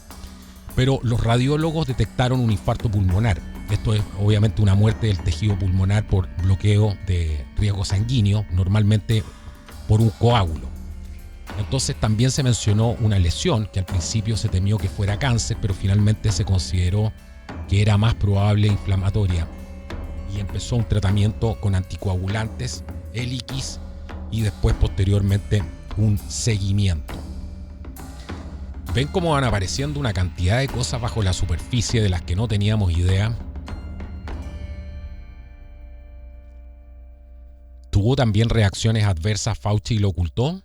Pero los radiólogos detectaron un infarto pulmonar. Esto es obviamente una muerte del tejido pulmonar por bloqueo de riesgo sanguíneo, normalmente por un coágulo. Entonces también se mencionó una lesión que al principio se temió que fuera cáncer, pero finalmente se consideró que era más probable inflamatoria, y empezó un tratamiento con anticoagulantes, Eliquis, y después posteriormente un seguimiento. ¿Ven cómo van apareciendo una cantidad de cosas bajo la superficie de las que no teníamos idea? ¿Tuvo también reacciones adversas Fauci y lo ocultó?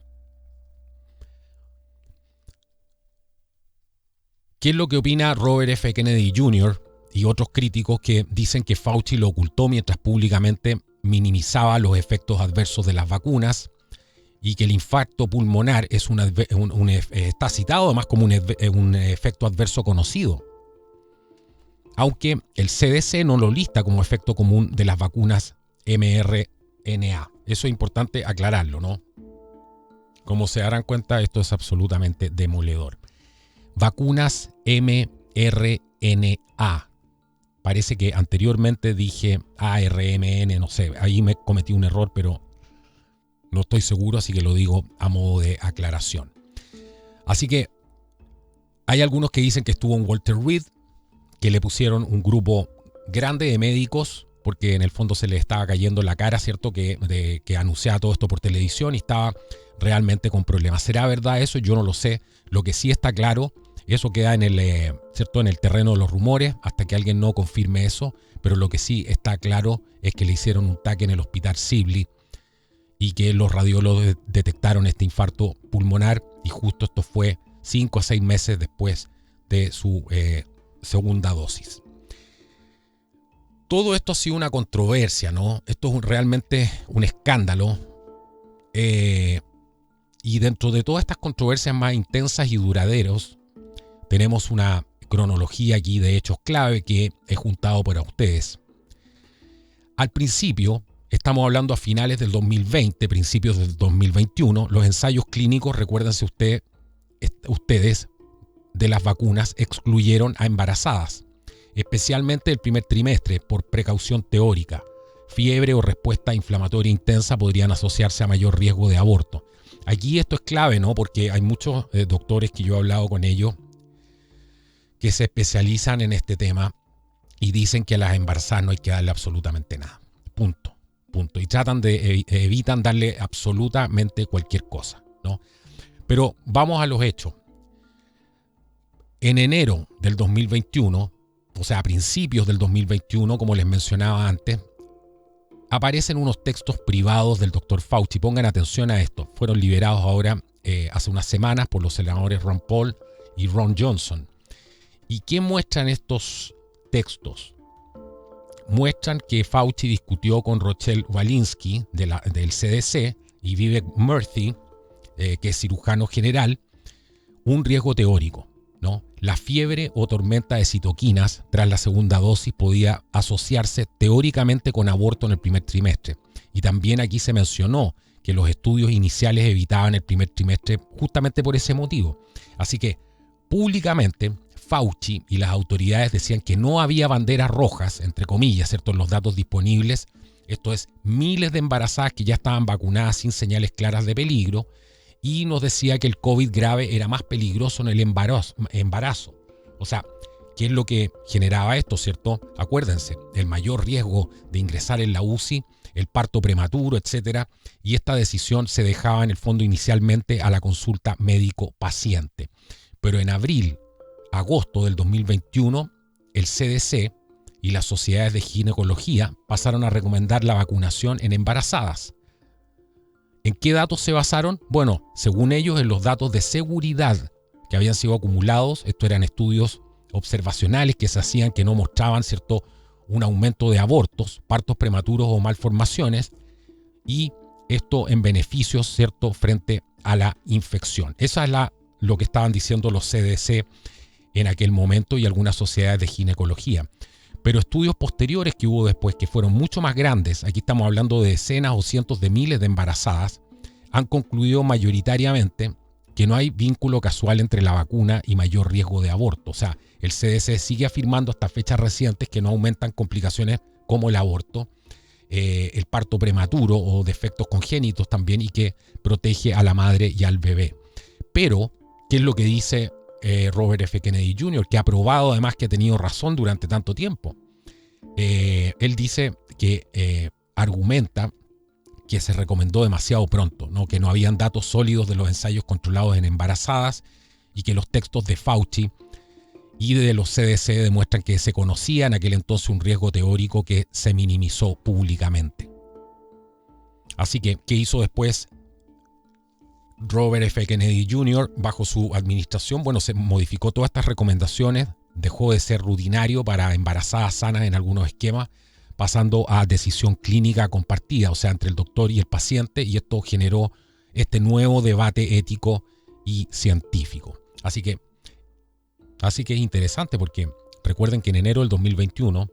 ¿Qué es lo que opina Robert F. Kennedy Jr. y otros críticos que dicen que Fauci lo ocultó mientras públicamente minimizaba los efectos adversos de las vacunas, y que el infarto pulmonar es está citado además como un efecto adverso conocido, aunque el CDC no lo lista como efecto común de las vacunas mRNA? Eso es importante aclararlo, ¿no? Como se darán cuenta, esto es absolutamente demoledor. Vacunas mRNA. Parece que anteriormente dije ARMN, no sé, ahí me cometí un error, pero no estoy seguro, así que lo digo a modo de aclaración. Así que hay algunos que dicen que estuvo en Walter Reed, que le pusieron un grupo grande de médicos, porque en el fondo se le estaba cayendo la cara, ¿cierto? Que anunciaba todo esto por televisión y estaba realmente con problemas. ¿Será verdad eso? Yo no lo sé. Lo que sí está claro, eso queda en ¿cierto?, en el terreno de los rumores hasta que alguien no confirme eso, pero lo que sí está claro es que le hicieron un TAC en el hospital Sibley y que los radiólogos detectaron este infarto pulmonar, y justo esto fue 5 a 6 meses después de su segunda dosis. Todo esto ha sido una controversia, ¿no? Esto es realmente un escándalo. Y dentro de todas estas controversias más intensas y duraderos, tenemos una cronología aquí de hechos clave que he juntado para ustedes. Al principio, estamos hablando a finales del 2020, principios del 2021, los ensayos clínicos, recuérdense ustedes, de las vacunas excluyeron a embarazadas, especialmente el primer trimestre, por precaución teórica. Fiebre o respuesta inflamatoria intensa podrían asociarse a mayor riesgo de aborto. Aquí esto es clave, ¿no? Porque hay muchos doctores que yo he hablado con ellos que se especializan en este tema y dicen que a las embarazadas no hay que darle absolutamente nada. Punto. Y evitan darle absolutamente cualquier cosa, ¿no? Pero vamos a los hechos. En enero del 2021, o sea, a principios del 2021, como les mencionaba antes, aparecen unos textos privados del Dr. Fauci. Pongan atención a esto. Fueron liberados ahora hace unas semanas por los senadores Ron Paul y Ron Johnson. ¿Y qué muestran estos textos? Muestran que Fauci discutió con Rochelle Walensky del CDC y Vivek Murthy, que es cirujano general, un riesgo teórico, ¿no? la fiebre o tormenta de citoquinas tras la segunda dosis podía asociarse teóricamente con aborto en el primer trimestre. Y también aquí se mencionó que los estudios iniciales evitaban el primer trimestre justamente por ese motivo. Así que públicamente Fauci y las autoridades decían que no había banderas rojas, entre comillas, ¿cierto?, en los datos disponibles. Esto es, miles de embarazadas que ya estaban vacunadas sin señales claras de peligro, y nos decía que el COVID grave era más peligroso en el embarazo. O sea, ¿qué es lo que generaba esto, cierto? Acuérdense, el mayor riesgo de ingresar en la UCI, el parto prematuro, etcétera, y esta decisión se dejaba en el fondo inicialmente a la consulta médico-paciente. Pero en agosto del 2021, el CDC y las sociedades de ginecología pasaron a recomendar la vacunación en embarazadas. ¿En qué datos se basaron? Bueno, según ellos, en los datos de seguridad que habían sido acumulados. Esto eran estudios observacionales que se hacían que no mostraban, ¿cierto?, un aumento de abortos, partos prematuros o malformaciones, y esto en beneficios, ¿cierto?, frente a la infección. Esa es lo que estaban diciendo los CDC en aquel momento y algunas sociedades de ginecología. Pero estudios posteriores que hubo después, que fueron mucho más grandes, aquí estamos hablando de decenas o cientos de miles de embarazadas, han concluido mayoritariamente que no hay vínculo casual entre la vacuna y mayor riesgo de aborto. O sea, el CDC sigue afirmando hasta fechas recientes que no aumentan complicaciones como el aborto, el parto prematuro o defectos congénitos también, y que protege a la madre y al bebé. Pero, ¿qué es lo que dice Robert F. Kennedy Jr., que ha probado además que ha tenido razón durante tanto tiempo? Él dice que argumenta que se recomendó demasiado pronto, ¿no?, que no habían datos sólidos de los ensayos controlados en embarazadas, y que los textos de Fauci y de los CDC demuestran que se conocía en aquel entonces un riesgo teórico que se minimizó públicamente. Así que, ¿qué hizo después Robert F. Kennedy Jr. bajo su administración? Bueno, se modificó todas estas recomendaciones, dejó de ser rutinario para embarazadas sanas en algunos esquemas, pasando a decisión clínica compartida, o sea, entre el doctor y el paciente, y esto generó este nuevo debate ético y científico. Así que es interesante, porque recuerden que en enero del 2021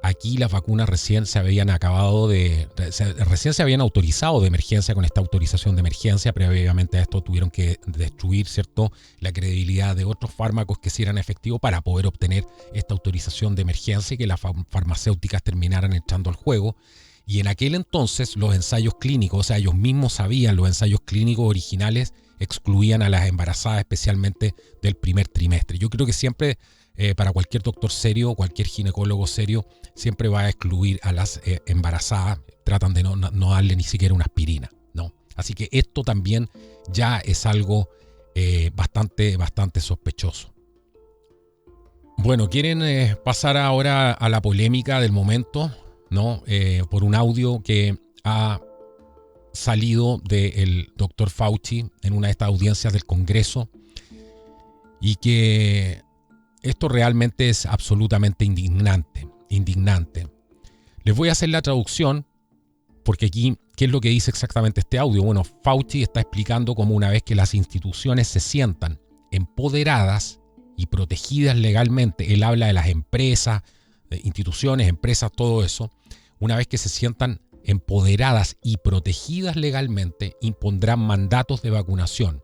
aquí las vacunas recién se habían autorizado de emergencia con esta autorización de emergencia. Previamente a esto tuvieron que destruir, ¿cierto?, la credibilidad de otros fármacos que sí eran efectivos para poder obtener esta autorización de emergencia y que las farmacéuticas terminaran entrando al juego. Y en aquel entonces los ensayos clínicos, o sea, ellos mismos sabían, los ensayos clínicos originales excluían a las embarazadas, especialmente del primer trimestre. Yo creo que siempre, para cualquier doctor serio, cualquier ginecólogo serio, siempre va a excluir a las embarazadas. Tratan de no darle ni siquiera una aspirina, ¿no? Así que esto también ya es algo bastante sospechoso. Bueno, quieren pasar ahora a la polémica del momento, ¿no? Por un audio que ha salido del doctor Fauci en una de estas audiencias del Congreso, y que esto realmente es absolutamente indignante. Les voy a hacer la traducción, porque aquí, ¿qué es lo que dice exactamente este audio? Bueno, Fauci está explicando cómo una vez que las instituciones se sientan empoderadas y protegidas legalmente, él habla de las empresas, de instituciones, empresas, todo eso, una vez que se sientan empoderadas y protegidas legalmente, impondrán mandatos de vacunación.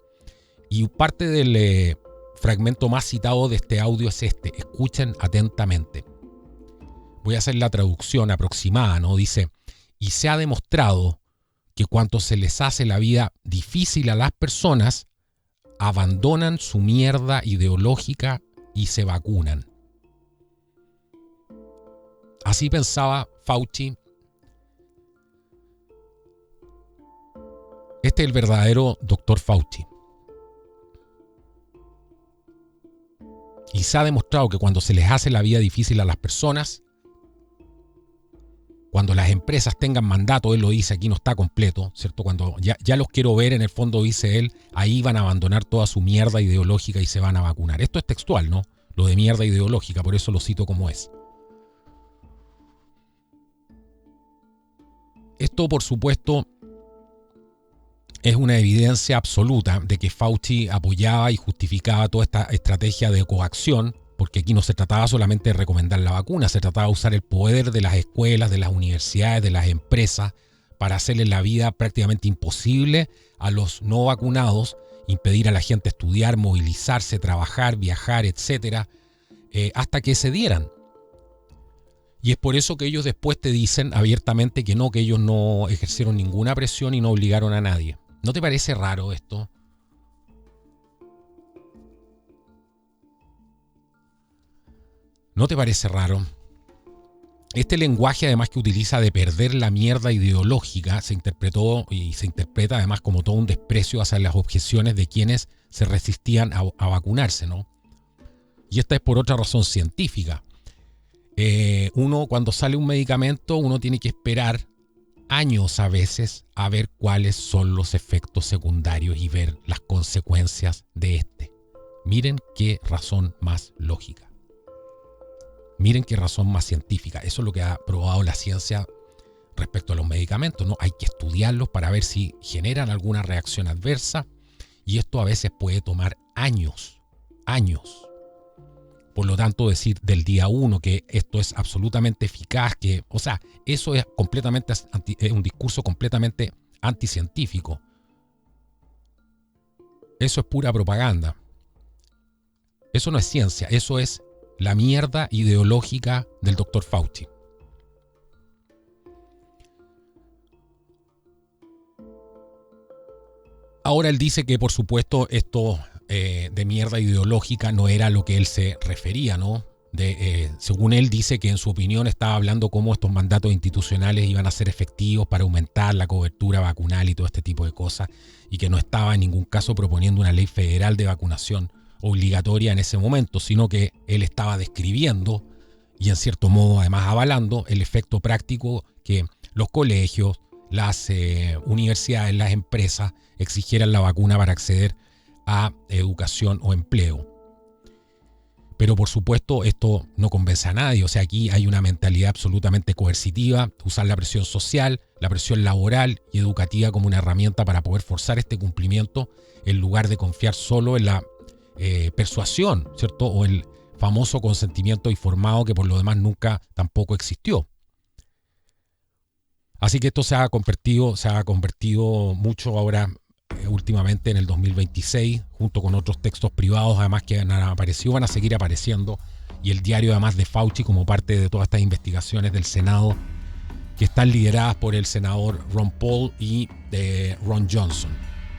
Y parte del fragmento más citado de este audio es este. Escuchen atentamente. Voy a hacer la traducción aproximada, ¿no? Dice: y se ha demostrado que cuando se les hace la vida difícil a las personas, abandonan su mierda ideológica y se vacunan. Así pensaba Fauci. Este es el verdadero doctor Fauci. Y se ha demostrado que cuando se les hace la vida difícil a las personas, cuando las empresas tengan mandato, él lo dice, aquí no está completo, ¿cierto? Cuando ya los quiero ver, en el fondo dice él, ahí van a abandonar toda su mierda ideológica y se van a vacunar. Esto es textual, ¿no? Lo de mierda ideológica, por eso lo cito como es. Esto, por supuesto, es una evidencia absoluta de que Fauci apoyaba y justificaba toda esta estrategia de coacción, porque aquí no se trataba solamente de recomendar la vacuna, se trataba de usar el poder de las escuelas, de las universidades, de las empresas, para hacerle la vida prácticamente imposible a los no vacunados, impedir a la gente estudiar, movilizarse, trabajar, viajar, etcétera, hasta que se dieran. Y es por eso que ellos después te dicen abiertamente que ellos no ejercieron ninguna presión y no obligaron a nadie. ¿No te parece raro esto? ¿No te parece raro? Este lenguaje, además, que utiliza de perder la mierda ideológica, se interpretó y se interpreta además como todo un desprecio hacia las objeciones de quienes se resistían a vacunarse, ¿no? Y esta es por otra razón científica. Uno, cuando sale un medicamento, uno tiene que esperar años a veces a ver cuáles son los efectos secundarios y ver las consecuencias de este. Miren qué razón más lógica. Miren qué razón más científica. Eso es lo que ha probado la ciencia respecto a los medicamentos, ¿no? Hay que estudiarlos para ver si generan alguna reacción adversa, y esto a veces puede tomar años. Por lo tanto, decir del día 1 que esto es absolutamente eficaz, eso es completamente un discurso completamente anticientífico. Eso es pura propaganda. Eso no es ciencia, eso es la mierda ideológica del Dr. Fauci. Ahora él dice que, por supuesto, esto de mierda ideológica no era a lo que él se refería, ¿no? Según él dice que en su opinión estaba hablando cómo estos mandatos institucionales iban a ser efectivos para aumentar la cobertura vacunal y todo este tipo de cosas, y que no estaba en ningún caso proponiendo una ley federal de vacunación obligatoria en ese momento, sino que él estaba describiendo y en cierto modo además avalando el efecto práctico que los colegios, las universidades, las empresas exigieran la vacuna para acceder a educación o empleo. Pero por supuesto esto no convence a nadie. O sea, aquí hay una mentalidad absolutamente coercitiva, usar la presión social, la presión laboral y educativa como una herramienta para poder forzar este cumplimiento, en lugar de confiar solo en la persuasión, ¿cierto? O el famoso consentimiento informado, que por lo demás nunca tampoco existió. Así que esto se ha convertido mucho ahora últimamente en el 2026, junto con otros textos privados además que han aparecido, van a seguir apareciendo, y el diario además de Fauci como parte de todas estas investigaciones del Senado que están lideradas por el senador Ron Paul y Ron Johnson.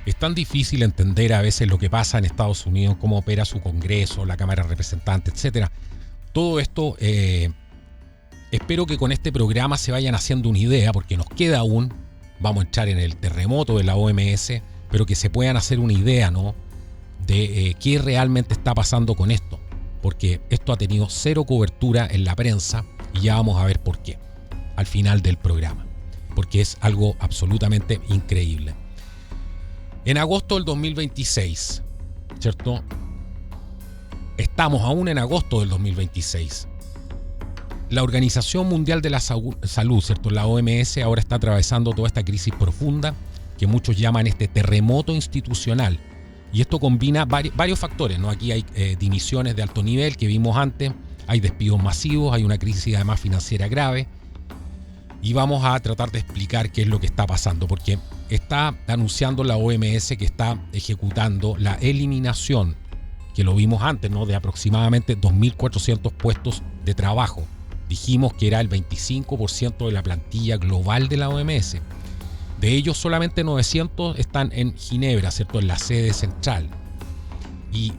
Es tan difícil entender a veces lo que pasa en Estados Unidos, cómo opera su Congreso, la Cámara de Representantes, etc. Todo esto, espero que con este programa se vayan haciendo una idea, porque nos queda aún, vamos a entrar en el terremoto de la OMS, pero que se puedan hacer una idea, ¿no?, de qué realmente está pasando con esto, porque esto ha tenido cero cobertura en la prensa, y ya vamos a ver por qué al final del programa, porque es algo absolutamente increíble. En agosto del 2026, ¿cierto? Estamos aún en agosto del 2026. La Organización Mundial de la Salud, ¿cierto?, la OMS, ahora está atravesando toda esta crisis profunda que muchos llaman este terremoto institucional. Y esto combina varios factores, ¿no? Aquí hay dimisiones de alto nivel que vimos antes, hay despidos masivos, hay una crisis además financiera grave. Y vamos a tratar de explicar qué es lo que está pasando, porque está anunciando la OMS que está ejecutando la eliminación, que lo vimos antes, ¿no?, de aproximadamente 2.400 puestos de trabajo. Dijimos que era el 25% de la plantilla global de la OMS. De ellos solamente 900 están en Ginebra, ¿cierto?, en la sede central. Y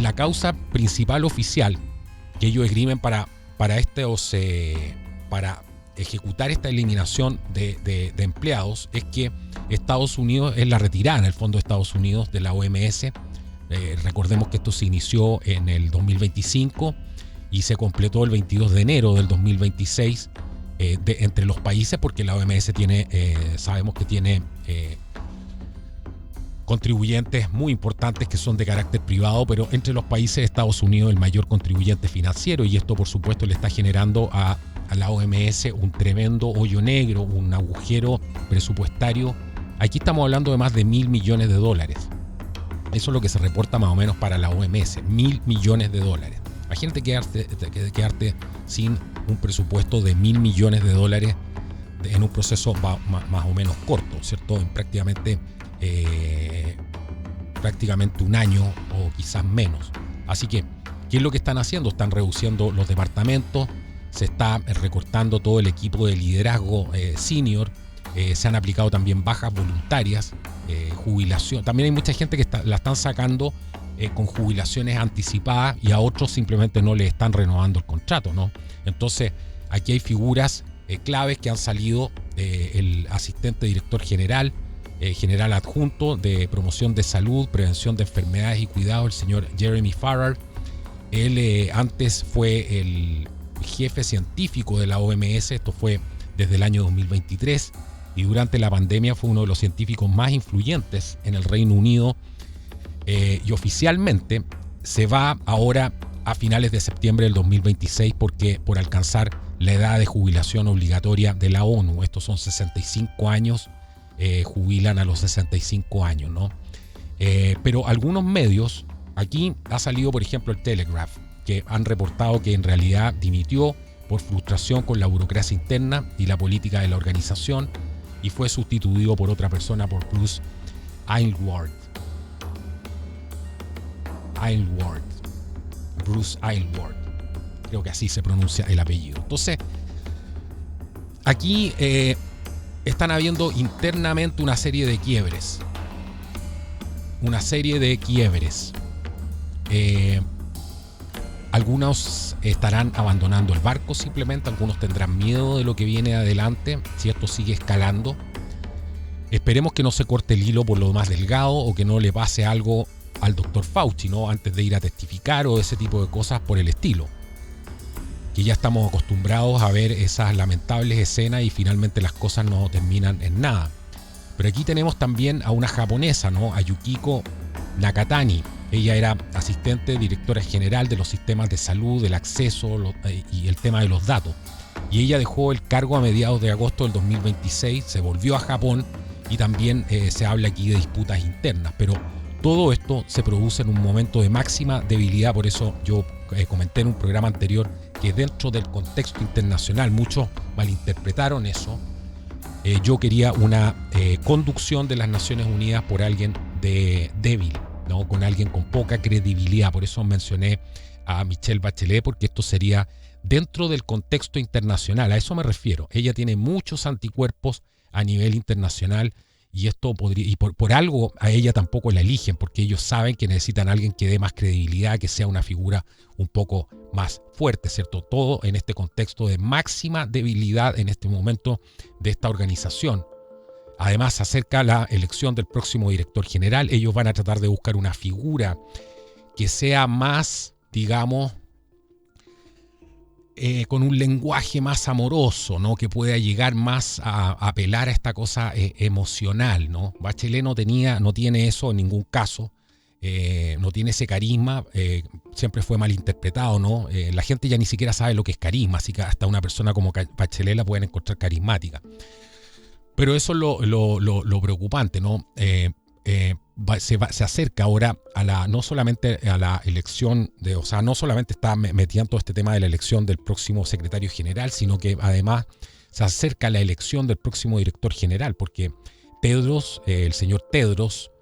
la causa principal oficial que ellos esgrimen para ejecutar esta eliminación de empleados es que Estados Unidos es la retirada, en el fondo, de Estados Unidos de la OMS. Recordemos que esto se inició en el 2025 y se completó el 22 de enero del 2026 entre los países, porque la OMS sabemos que tiene contribuyentes muy importantes que son de carácter privado, pero entre los países Estados Unidos es el mayor contribuyente financiero, y esto por supuesto le está generando a la OMS un tremendo hoyo negro, un agujero presupuestario Aquí estamos hablando de más de $1.000 millones. Eso es lo que se reporta más o menos para la OMS, $1.000 millones. Imagínate quedarte sin un presupuesto de $1.000 millones en un proceso más o menos corto, ¿cierto? En prácticamente un año o quizás menos. Así que, ¿qué es lo que están haciendo? Están reduciendo los departamentos, se está recortando todo el equipo de liderazgo senior, se han aplicado también bajas voluntarias, jubilación. También hay mucha gente que la están sacando con jubilaciones anticipadas y a otros simplemente no le están renovando el contrato, ¿no? Entonces, aquí hay figuras claves que han salido, el asistente director general, general adjunto de promoción de salud, prevención de enfermedades y cuidado, el señor Jeremy Farrar. Él antes fue el jefe científico de la OMS, esto fue desde el año 2023, y durante la pandemia fue uno de los científicos más influyentes en el Reino Unido, y oficialmente se va ahora a finales de septiembre del 2026 por alcanzar la edad de jubilación obligatoria de la ONU. Estos son 65 años, jubilan a los 65 años, ¿no? Pero algunos medios, aquí ha salido por ejemplo el Telegraph, que han reportado que en realidad dimitió por frustración con la burocracia interna y la política de la organización y fue sustituido por otra persona, por Bruce Aylward. Bruce Aylward, creo que así se pronuncia el apellido. Entonces, aquí están habiendo internamente una serie de quiebres. Algunos estarán abandonando el barco simplemente, algunos tendrán miedo de lo que viene adelante si esto sigue escalando. Esperemos que no se corte el hilo por lo más delgado o que no le pase algo al doctor Fauci, ¿no? Antes de ir a testificar o ese tipo de cosas por el estilo. Que ya estamos acostumbrados a ver esas lamentables escenas y finalmente las cosas no terminan en nada. Pero aquí tenemos también a una japonesa, ¿no? A Yukiko Nakatani. Ella era asistente directora general de los sistemas de salud, del acceso y el tema de los datos. Y ella dejó el cargo a mediados de agosto del 2026, se volvió a Japón y también se habla aquí de disputas internas. Pero todo esto se produce en un momento de máxima debilidad, por eso yo comenté en un programa anterior que dentro del contexto internacional muchos malinterpretaron eso. Yo quería una conducción de las Naciones Unidas por alguien débil, ¿no? Con alguien con poca credibilidad. Por eso mencioné a Michelle Bachelet, porque esto sería dentro del contexto internacional. A eso me refiero. Ella tiene muchos anticuerpos a nivel internacional y esto podría, y por algo a ella tampoco la eligen, porque ellos saben que necesitan a alguien que dé más credibilidad, que sea una figura un poco más fuerte, ¿cierto? Todo en este contexto de máxima debilidad en este momento de esta organización. Además, se acerca la elección del próximo director general. Ellos van a tratar de buscar una figura que sea más, digamos, con un lenguaje más amoroso, ¿no? Que pueda llegar más a apelar a esta cosa emocional, ¿no? Bachelet no tiene eso en ningún caso, no tiene ese carisma, siempre fue malinterpretado, ¿no? La gente ya ni siquiera sabe lo que es carisma, así que hasta una persona como Bachelet la pueden encontrar carismática. Pero eso es lo preocupante, ¿no? Se acerca ahora no solamente a la elección no solamente está metiendo todo este tema de la elección del próximo secretario general, sino que además se acerca a la elección del próximo director general, porque el señor Tedros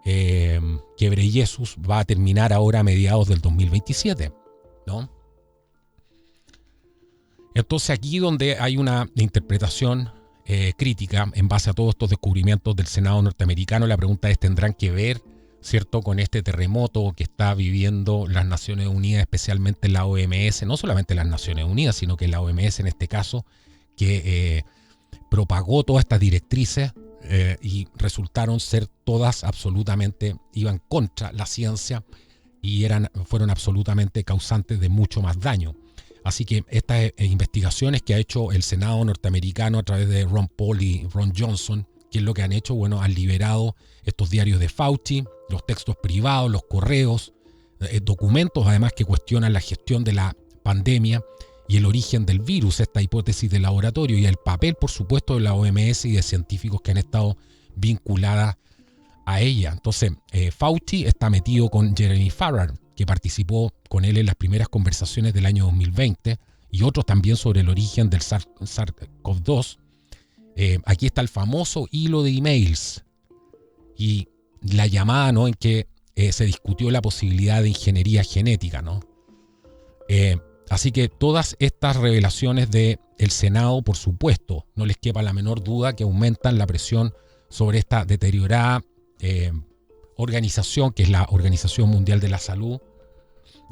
Ghebreyesus va a terminar ahora a mediados del 2027, ¿no? Entonces aquí donde hay una interpretación crítica en base a todos estos descubrimientos del Senado norteamericano, la pregunta es, ¿tendrán que ver, cierto, con este terremoto que está viviendo las Naciones Unidas, especialmente la OMS, no solamente las Naciones Unidas, sino que la OMS en este caso, que propagó todas estas directrices y resultaron ser todas absolutamente, iban contra la ciencia y fueron absolutamente causantes de mucho más daño? Así que estas investigaciones que ha hecho el Senado norteamericano a través de Ron Paul y Ron Johnson, ¿qué es lo que han hecho? Bueno, han liberado estos diarios de Fauci, los textos privados, los correos, documentos además que cuestionan la gestión de la pandemia y el origen del virus, esta hipótesis de laboratorio y el papel, por supuesto, de la OMS y de científicos que han estado vinculadas a ella. Entonces, Fauci está metido con Jeremy Farrar, que participó con él en las primeras conversaciones del año 2020, y otros también sobre el origen del SARS-CoV-2. Aquí está el famoso hilo de emails y la llamada, ¿no?, en que se discutió la posibilidad de ingeniería genética, ¿no? Así que todas estas revelaciones del Senado, por supuesto, no les quepa la menor duda que aumentan la presión sobre esta deteriorada organización, que es la Organización Mundial de la Salud,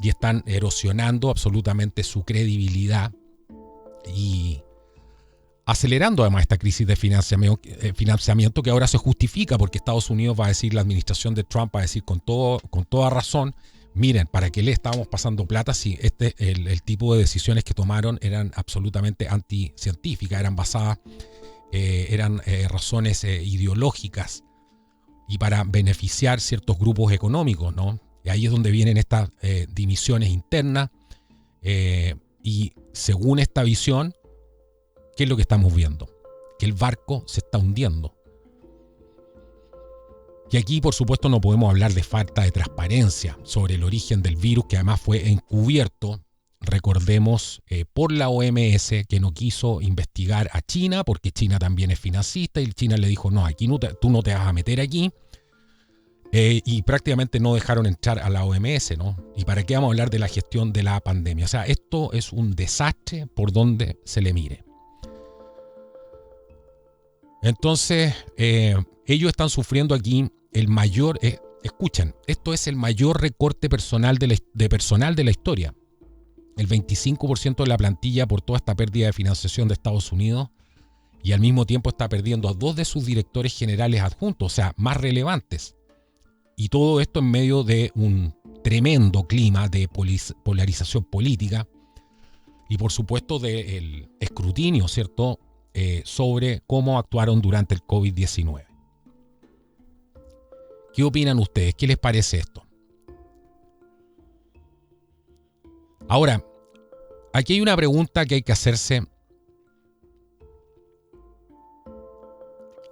y están erosionando absolutamente su credibilidad y acelerando además esta crisis de financiamiento que ahora se justifica porque Estados Unidos va a decir, la administración de Trump va a decir con toda razón, miren, ¿para qué le estábamos pasando plata si el tipo de decisiones que tomaron eran absolutamente anticientíficas, eran basadas, eran razones ideológicas y para beneficiar ciertos grupos económicos, ¿no? Y ahí es donde vienen estas dimisiones internas y según esta visión, ¿qué es lo que estamos viendo? Que el barco se está hundiendo. Y aquí, por supuesto, no podemos hablar de falta de transparencia sobre el origen del virus, que además fue encubierto, recordemos, por la OMS, que no quiso investigar a China, porque China también es financista, y China le dijo, no, aquí tú no te vas a meter aquí, y prácticamente no dejaron entrar a la OMS, ¿no? ¿Y para qué vamos a hablar de la gestión de la pandemia? O sea, esto es un desastre por donde se le mire. Entonces, ellos están sufriendo aquí el mayor, escuchen, esto es el mayor recorte personal de personal de la historia. El 25% de la plantilla por toda esta pérdida de financiación de Estados Unidos, y al mismo tiempo está perdiendo a 2 de sus directores generales adjuntos, o sea, más relevantes. Y todo esto en medio de un tremendo clima de polarización política y por supuesto del escrutinio, ¿cierto?, sobre cómo actuaron durante el COVID-19. ¿Qué opinan ustedes? ¿Qué les parece esto? Ahora, aquí hay una pregunta que hay que hacerse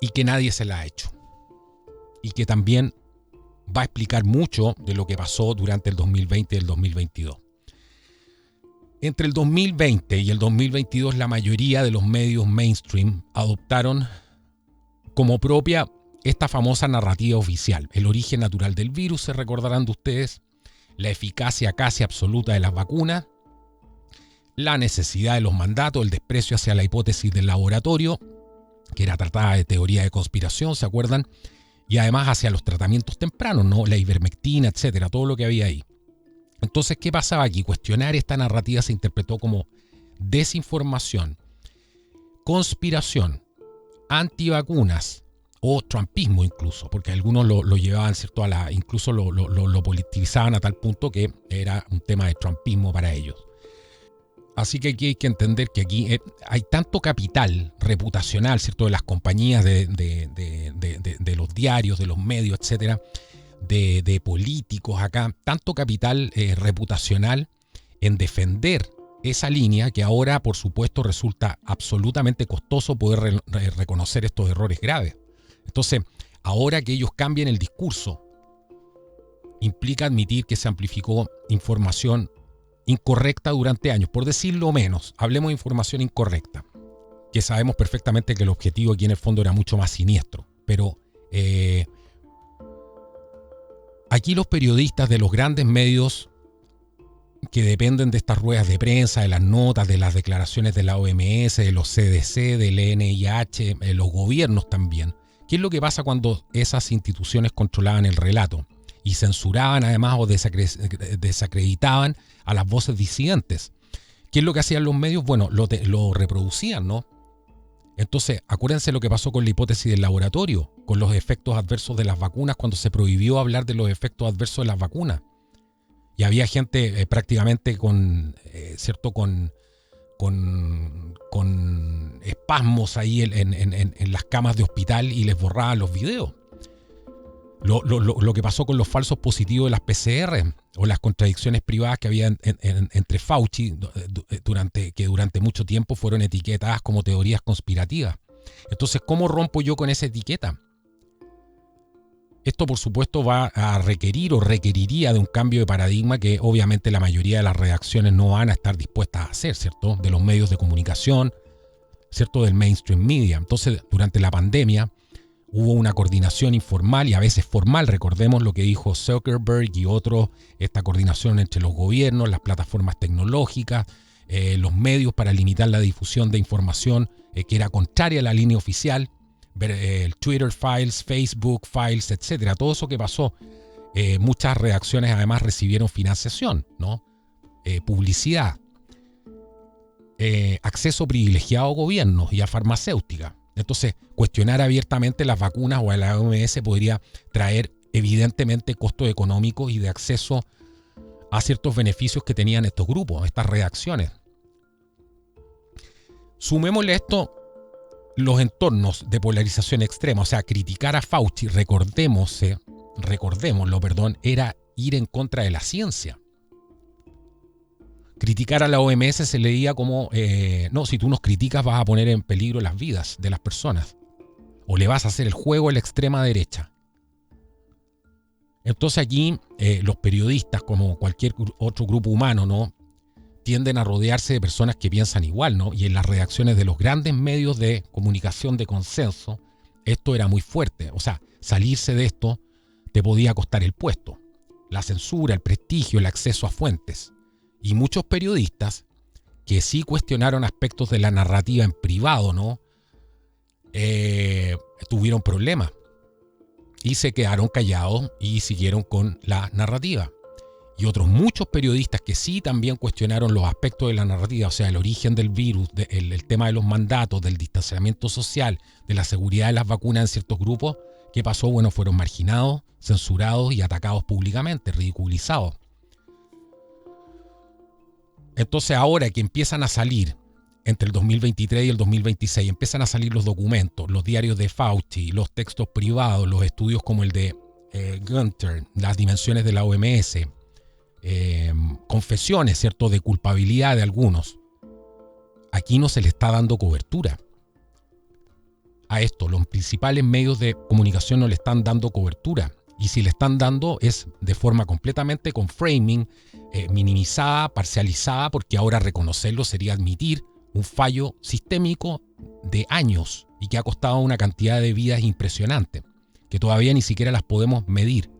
y que nadie se la ha hecho. Y que también va a explicar mucho de lo que pasó durante el 2020 y el 2022. Entre el 2020 y el 2022, la mayoría de los medios mainstream adoptaron como propia esta famosa narrativa oficial. El origen natural del virus, se recordarán de ustedes, la eficacia casi absoluta de las vacunas, la necesidad de los mandatos, el desprecio hacia la hipótesis del laboratorio, que era tratada de teoría de conspiración, ¿se acuerdan? Y además hacia los tratamientos tempranos, ¿no? La ivermectina, etcétera, todo lo que había ahí. Entonces, ¿qué pasaba aquí? Cuestionar esta narrativa se interpretó como desinformación, conspiración, antivacunas o trumpismo incluso, porque algunos lo llevaban, ¿cierto?, incluso lo politizaban a tal punto que era un tema de trumpismo para ellos. Así que aquí hay que entender que aquí hay tanto capital reputacional, ¿cierto?, de las compañías, de los diarios, de los medios, etcétera, de políticos acá, tanto capital reputacional en defender esa línea que ahora, por supuesto, resulta absolutamente costoso poder reconocer estos errores graves. Entonces, ahora que ellos cambien el discurso, implica admitir que se amplificó información incorrecta durante años, por decirlo menos. Hablemos de información incorrecta, que sabemos perfectamente que el objetivo aquí en el fondo era mucho más siniestro, pero aquí los periodistas de los grandes medios que dependen de estas ruedas de prensa, de las notas, de las declaraciones de la OMS, de los CDC, del NIH, los gobiernos también. ¿Qué es lo que pasa cuando esas instituciones controlaban el relato y censuraban además o desacreditaban a las voces disidentes? ¿Qué es lo que hacían los medios? Bueno, lo reproducían, ¿no? Entonces, acuérdense lo que pasó con la hipótesis del laboratorio, con los efectos adversos de las vacunas, cuando se prohibió hablar de los efectos adversos de las vacunas. Y había gente prácticamente con espasmos ahí en las camas de hospital y les borraban los videos. Lo que pasó con los falsos positivos de las PCR o las contradicciones privadas que había entre Fauci que durante mucho tiempo fueron etiquetadas como teorías conspirativas. Entonces, ¿cómo rompo yo con esa etiqueta? Esto, por supuesto, va a requerir o requeriría de un cambio de paradigma que obviamente la mayoría de las redacciones no van a estar dispuestas a hacer, ¿cierto? De los medios de comunicación, ¿cierto? Del mainstream media. Entonces, durante la pandemia hubo una coordinación informal y a veces formal. Recordemos lo que dijo Zuckerberg y otros, esta coordinación entre los gobiernos, las plataformas tecnológicas, los medios para limitar la difusión de información que era contraria a la línea oficial. El Twitter Files, Facebook Files, etcétera. Todo eso que pasó, muchas redacciones además recibieron financiación, ¿no? Publicidad, acceso privilegiado a gobiernos y a farmacéutica. Entonces, cuestionar abiertamente las vacunas o a la OMS podría traer evidentemente costos económicos y de acceso a ciertos beneficios que tenían estos grupos, estas redacciones. Sumémosle esto los entornos de polarización extrema, o sea, criticar a Fauci, recordémoslo, era ir en contra de la ciencia. Criticar a la OMS se leía como, no, si tú nos criticas vas a poner en peligro las vidas de las personas, o le vas a hacer el juego a la extrema derecha. Entonces aquí los periodistas, como cualquier otro grupo humano, ¿no?, tienden a rodearse de personas que piensan igual, ¿no? Y en las redacciones de los grandes medios de comunicación de consenso, esto era muy fuerte. O sea, salirse de esto te podía costar el puesto, la censura, el prestigio, el acceso a fuentes. Y muchos periodistas que sí cuestionaron aspectos de la narrativa en privado, ¿no?, tuvieron problemas y se quedaron callados y siguieron con la narrativa. Y otros muchos periodistas que sí también cuestionaron los aspectos de la narrativa, o sea, el origen del virus, el tema de los mandatos, del distanciamiento social, de la seguridad de las vacunas en ciertos grupos. ¿Qué pasó? Bueno, fueron marginados, censurados y atacados públicamente, ridiculizados. Entonces ahora que empiezan a salir, entre el 2023 y el 2026, empiezan a salir los documentos, los diarios de Fauci, los textos privados, los estudios como el de Gunther, las dimensiones de la OMS, confesiones, ¿cierto?, de culpabilidad de algunos. Aquí no se le está dando cobertura a esto. Los principales medios de comunicación no le están dando cobertura. Y si le están dando es de forma completamente con framing, minimizada, parcializada, porque ahora reconocerlo sería admitir un fallo sistémico de años y que ha costado una cantidad de vidas impresionante, que todavía ni siquiera las podemos medir.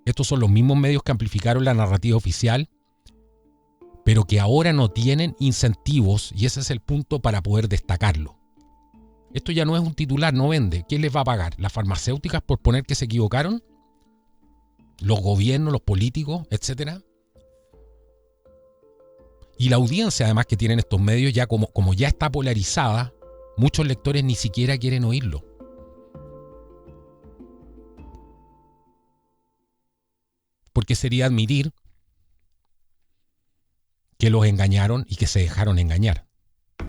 Estos son los mismos medios que amplificaron la narrativa oficial, pero que ahora no tienen incentivos, y ese es el punto para poder destacarlo. Esto ya no es un titular, no vende. ¿Quién les va a pagar? ¿Las farmacéuticas por poner que se equivocaron? ¿Los gobiernos, los políticos, etcétera? Y la audiencia, además, que tienen estos medios, ya como ya está polarizada, muchos lectores ni siquiera quieren oírlo. Porque sería admitir que los engañaron y que se dejaron engañar.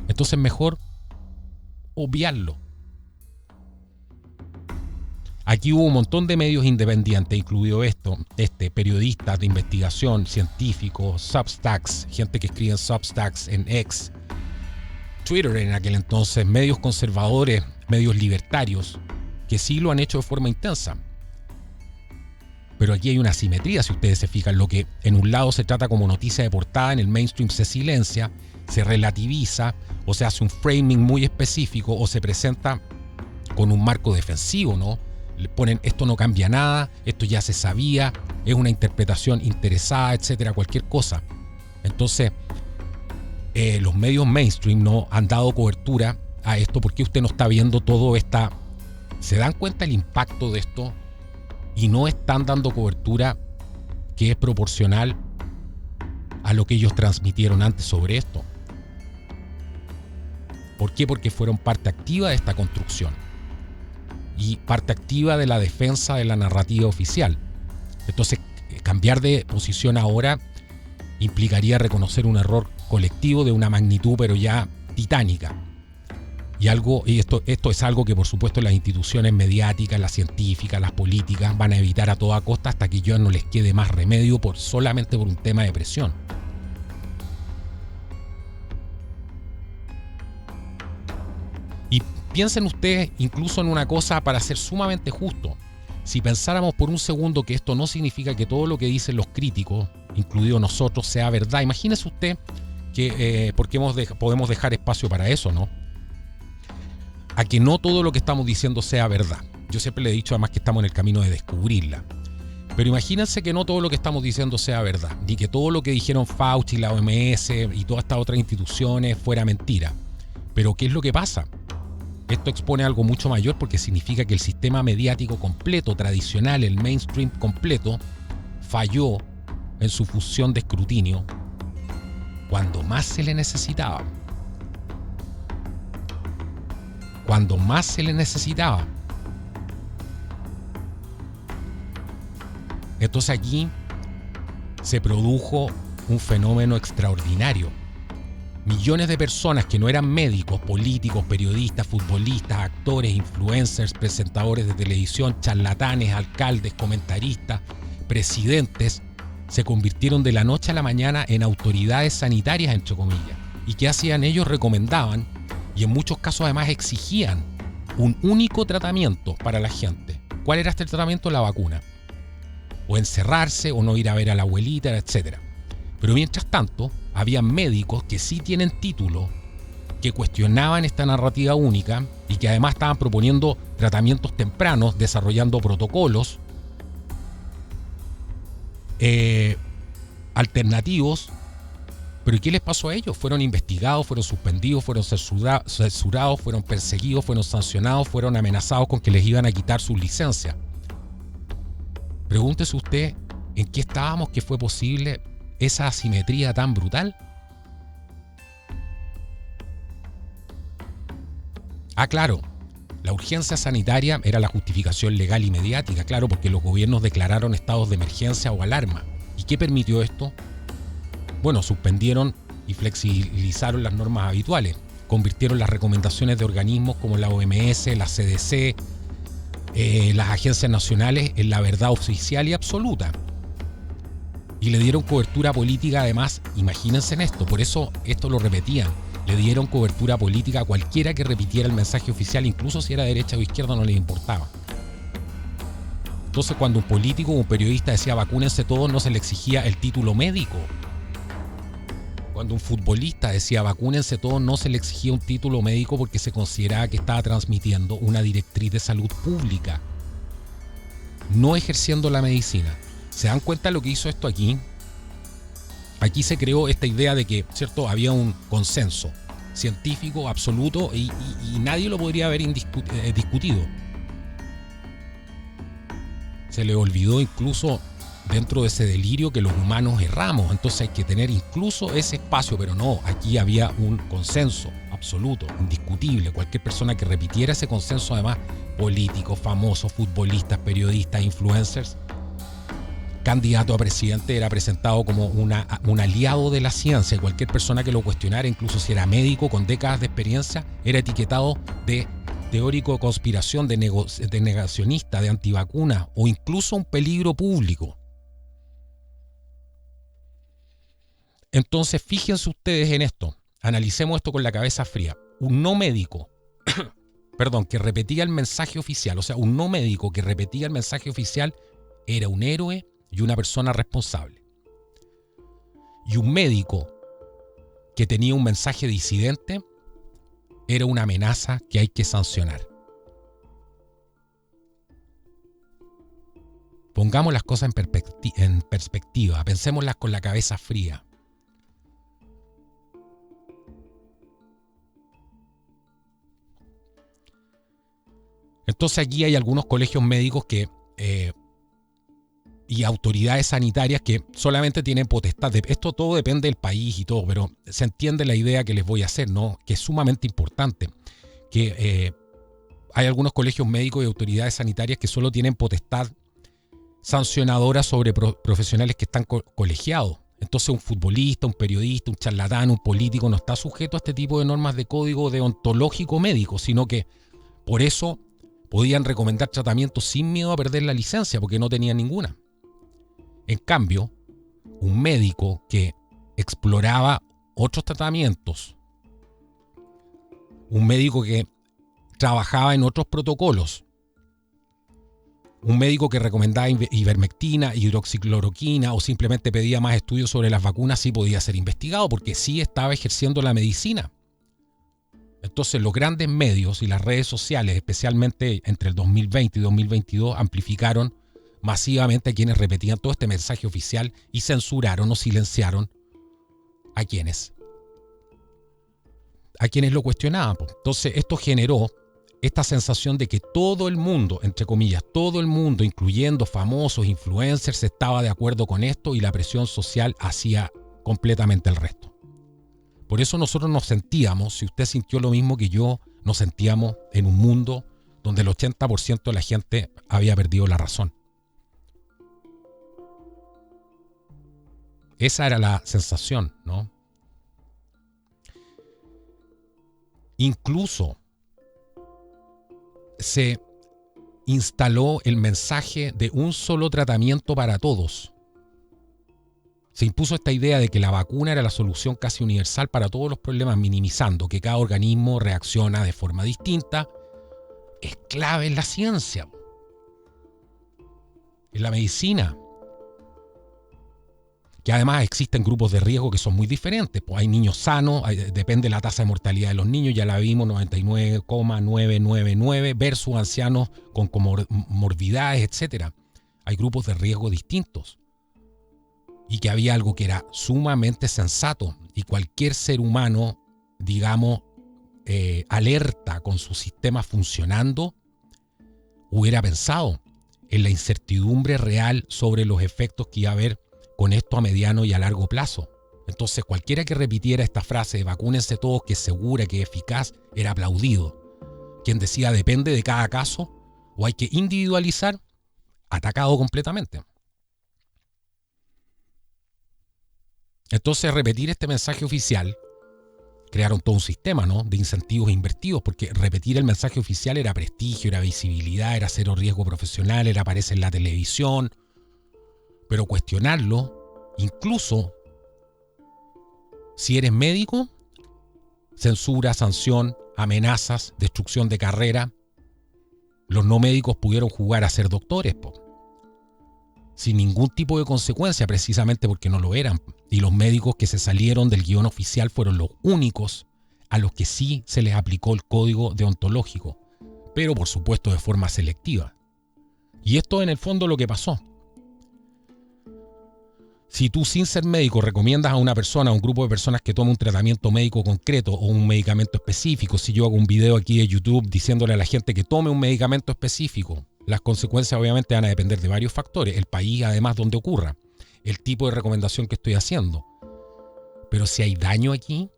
Entonces mejor obviarlo. Aquí hubo un montón de medios independientes, incluido periodistas de investigación, científicos, Substacks, gente que escribe en Substacks, en X, Twitter en aquel entonces, medios conservadores, medios libertarios, que sí lo han hecho de forma intensa. Pero aquí hay una asimetría, si ustedes se fijan. Lo que en un lado se trata como noticia de portada, en el mainstream se silencia, se relativiza, o se hace un framing muy específico, o se presenta con un marco defensivo, ¿no? Le ponen, esto no cambia nada, esto ya se sabía, es una interpretación interesada, etcétera, cualquier cosa. Entonces, los medios mainstream no han dado cobertura a esto porque usted no está viendo todo esta... ¿Se dan cuenta el impacto de esto? Y no están dando cobertura que es proporcional a lo que ellos transmitieron antes sobre esto. ¿Por qué? Porque fueron parte activa de esta construcción y parte activa de la defensa de la narrativa oficial. Entonces, cambiar de posición ahora implicaría reconocer un error colectivo de una magnitud pero ya titánica. Y esto es algo que por supuesto las instituciones mediáticas, las científicas, las políticas van a evitar a toda costa hasta que ya no les quede más remedio solamente por un tema de presión. Y piensen ustedes incluso en una cosa para ser sumamente justo. Si pensáramos por un segundo que esto no significa que todo lo que dicen los críticos, incluidos nosotros, sea verdad, imagínese usted que porque podemos dejar espacio para eso, ¿no? A que no todo lo que estamos diciendo sea verdad. Yo siempre le he dicho además que estamos en el camino de descubrirla. Pero imagínense que no todo lo que estamos diciendo sea verdad, ni que todo lo que dijeron Fauci, la OMS y todas estas otras instituciones fuera mentira. Pero ¿qué es lo que pasa? Esto expone algo mucho mayor porque significa que el sistema mediático completo, tradicional, el mainstream completo, falló en su función de escrutinio cuando más se le necesitaba. Cuando más se le necesitaba. Entonces aquí se produjo un fenómeno extraordinario. Millones de personas que no eran médicos, políticos, periodistas, futbolistas, actores, influencers, presentadores de televisión, charlatanes, alcaldes, comentaristas, presidentes, se convirtieron de la noche a la mañana en autoridades sanitarias, entre comillas. ¿Y qué hacían ellos? Recomendaban y en muchos casos además exigían un único tratamiento para la gente. ¿Cuál era este tratamiento? La vacuna. O encerrarse, o no ir a ver a la abuelita, etc. Pero mientras tanto, había médicos que sí tienen título, que cuestionaban esta narrativa única y que además estaban proponiendo tratamientos tempranos, desarrollando protocolos alternativos. ¿Pero qué les pasó a ellos? Fueron investigados, fueron suspendidos, fueron censurados, fueron perseguidos, fueron sancionados, fueron amenazados con que les iban a quitar sus licencias. Pregúntese usted en qué estábamos que fue posible esa asimetría tan brutal. Ah, claro, la urgencia sanitaria era la justificación legal y mediática, claro, porque los gobiernos declararon estados de emergencia o alarma. ¿Y qué permitió esto? Bueno, suspendieron y flexibilizaron las normas habituales, convirtieron las recomendaciones de organismos como la OMS, la CDC, las agencias nacionales en la verdad oficial y absoluta. Y le dieron cobertura política además, imagínense en esto, por eso esto lo repetían, le dieron cobertura política a cualquiera que repitiera el mensaje oficial, incluso si era derecha o izquierda no les importaba. Entonces cuando un político o un periodista decía vacúnense todos, no se le exigía el título médico. Cuando un futbolista decía vacúnense todos, no se le exigía un título médico porque se consideraba que estaba transmitiendo una directriz de salud pública, no ejerciendo la medicina. ¿Se dan cuenta de lo que hizo esto aquí? Aquí se creó esta idea de que, ¿cierto?, había un consenso científico absoluto y nadie lo podría haber discutido. Se le olvidó incluso dentro de ese delirio que los humanos erramos, entonces hay que tener incluso ese espacio, pero no, aquí había un consenso absoluto, indiscutible. Cualquier persona que repitiera ese consenso, además, políticos, famosos, futbolistas, periodistas, influencers, candidato a presidente, era presentado como un aliado de la ciencia, y cualquier persona que lo cuestionara, incluso si era médico con décadas de experiencia, era etiquetado de teórico de conspiración, de negacionista, de antivacuna o incluso un peligro público. Entonces, fíjense ustedes en esto, analicemos esto con la cabeza fría. Un no médico, que repetía el mensaje oficial, o sea, un no médico que repetía el mensaje oficial era un héroe y una persona responsable. Y un médico que tenía un mensaje disidente era una amenaza que hay que sancionar. Pongamos las cosas en perspectiva, pensémoslas con la cabeza fría. Entonces aquí hay algunos colegios médicos que y autoridades sanitarias que solamente tienen potestad. Esto todo depende del país y todo, pero se entiende la idea que les voy a hacer, ¿no? Que es sumamente importante. Que hay algunos colegios médicos y autoridades sanitarias que solo tienen potestad sancionadora sobre profesionales que están colegiados. Entonces un futbolista, un periodista, un charlatán, un político no está sujeto a este tipo de normas de código deontológico médico, sino que por eso podían recomendar tratamientos sin miedo a perder la licencia, porque no tenían ninguna. En cambio, un médico que exploraba otros tratamientos, un médico que trabajaba en otros protocolos, un médico que recomendaba ivermectina, hidroxicloroquina o simplemente pedía más estudios sobre las vacunas sí podía ser investigado porque sí estaba ejerciendo la medicina. Entonces los grandes medios y las redes sociales, especialmente entre el 2020 y 2022, amplificaron masivamente a quienes repetían todo este mensaje oficial y censuraron o silenciaron a quienes lo cuestionaban. Entonces esto generó esta sensación de que todo el mundo, entre comillas, todo el mundo, incluyendo famosos, influencers, estaba de acuerdo con esto y la presión social hacía completamente el resto. Por eso nosotros nos sentíamos, si usted sintió lo mismo que yo, nos sentíamos en un mundo donde el 80% de la gente había perdido la razón. Esa era la sensación, ¿no? Incluso se instaló el mensaje de un solo tratamiento para todos. Se impuso esta idea de que la vacuna era la solución casi universal para todos los problemas, minimizando que cada organismo reacciona de forma distinta. Es clave en la ciencia, en la medicina, que además existen grupos de riesgo que son muy diferentes. Pues hay niños sanos, depende de la tasa de mortalidad de los niños, ya la vimos, 99,999 versus ancianos con comorbidades, etc. Hay grupos de riesgo distintos. Y que había algo que era sumamente sensato y cualquier ser humano, digamos, alerta con su sistema funcionando, hubiera pensado en la incertidumbre real sobre los efectos que iba a haber con esto a mediano y a largo plazo. Entonces cualquiera que repitiera esta frase de vacúnense todos, que es segura, que es eficaz, era aplaudido. Quien decía depende de cada caso o hay que individualizar, atacado completamente. Entonces, repetir este mensaje oficial, crearon todo un sistema, ¿no?, de incentivos invertidos, porque repetir el mensaje oficial era prestigio, era visibilidad, era cero riesgo profesional, era aparecer en la televisión. Pero cuestionarlo, incluso si eres médico, censura, sanción, amenazas, destrucción de carrera. Los no médicos pudieron jugar a ser doctores, sin ningún tipo de consecuencia, precisamente porque no lo eran. Y los médicos que se salieron del guión oficial fueron los únicos a los que sí se les aplicó el código deontológico, pero por supuesto de forma selectiva. Y esto en el fondo lo que pasó. Si tú sin ser médico recomiendas a una persona, a un grupo de personas que tome un tratamiento médico concreto o un medicamento específico, si yo hago un video aquí de YouTube diciéndole a la gente que tome un medicamento específico, las consecuencias obviamente van a depender de varios factores, el país además donde ocurra, el tipo de recomendación que estoy haciendo. Pero si hay daño aquí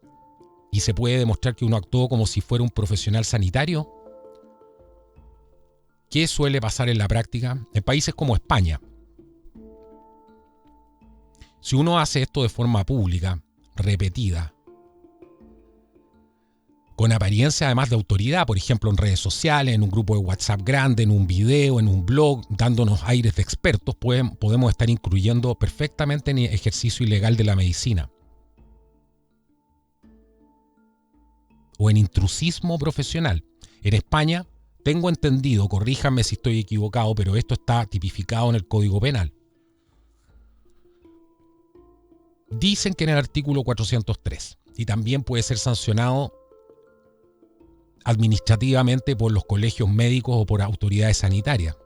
y se puede demostrar que uno actuó como si fuera un profesional sanitario, ¿qué suele pasar en la práctica? En países como España, si uno hace esto de forma pública, repetida, con apariencia además de autoridad, por ejemplo en redes sociales, en un grupo de WhatsApp grande, en un video, en un blog, dándonos aires de expertos, podemos estar incluyendo perfectamente en ejercicio ilegal de la medicina. O en intrusismo profesional. En España, tengo entendido, corríjanme si estoy equivocado, pero esto está tipificado en el Código Penal. Dicen que en el artículo 403, y también puede ser sancionado administrativamente por los colegios médicos o por autoridades sanitarias.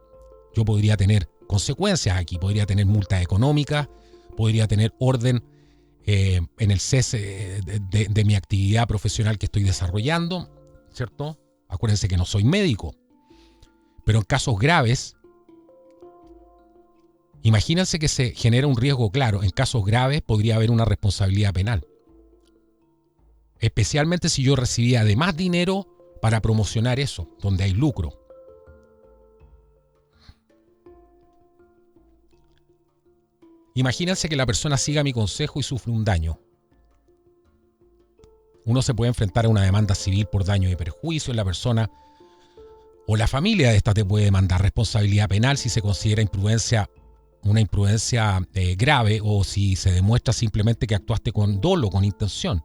Yo podría tener consecuencias aquí, podría tener multas económicas, podría tener orden en el cese de mi actividad profesional que estoy desarrollando, ¿cierto? Acuérdense que no soy médico, pero en casos graves, imagínense que se genera un riesgo claro. En casos graves podría haber una responsabilidad penal. Especialmente si yo recibía además dinero para promocionar eso, donde hay lucro. Imagínense que la persona siga mi consejo y sufre un daño. Uno se puede enfrentar a una demanda civil por daño y perjuicio. La persona o la familia de esta te puede demandar responsabilidad penal si se considera una imprudencia grave o si se demuestra simplemente que actuaste con dolo, con intención.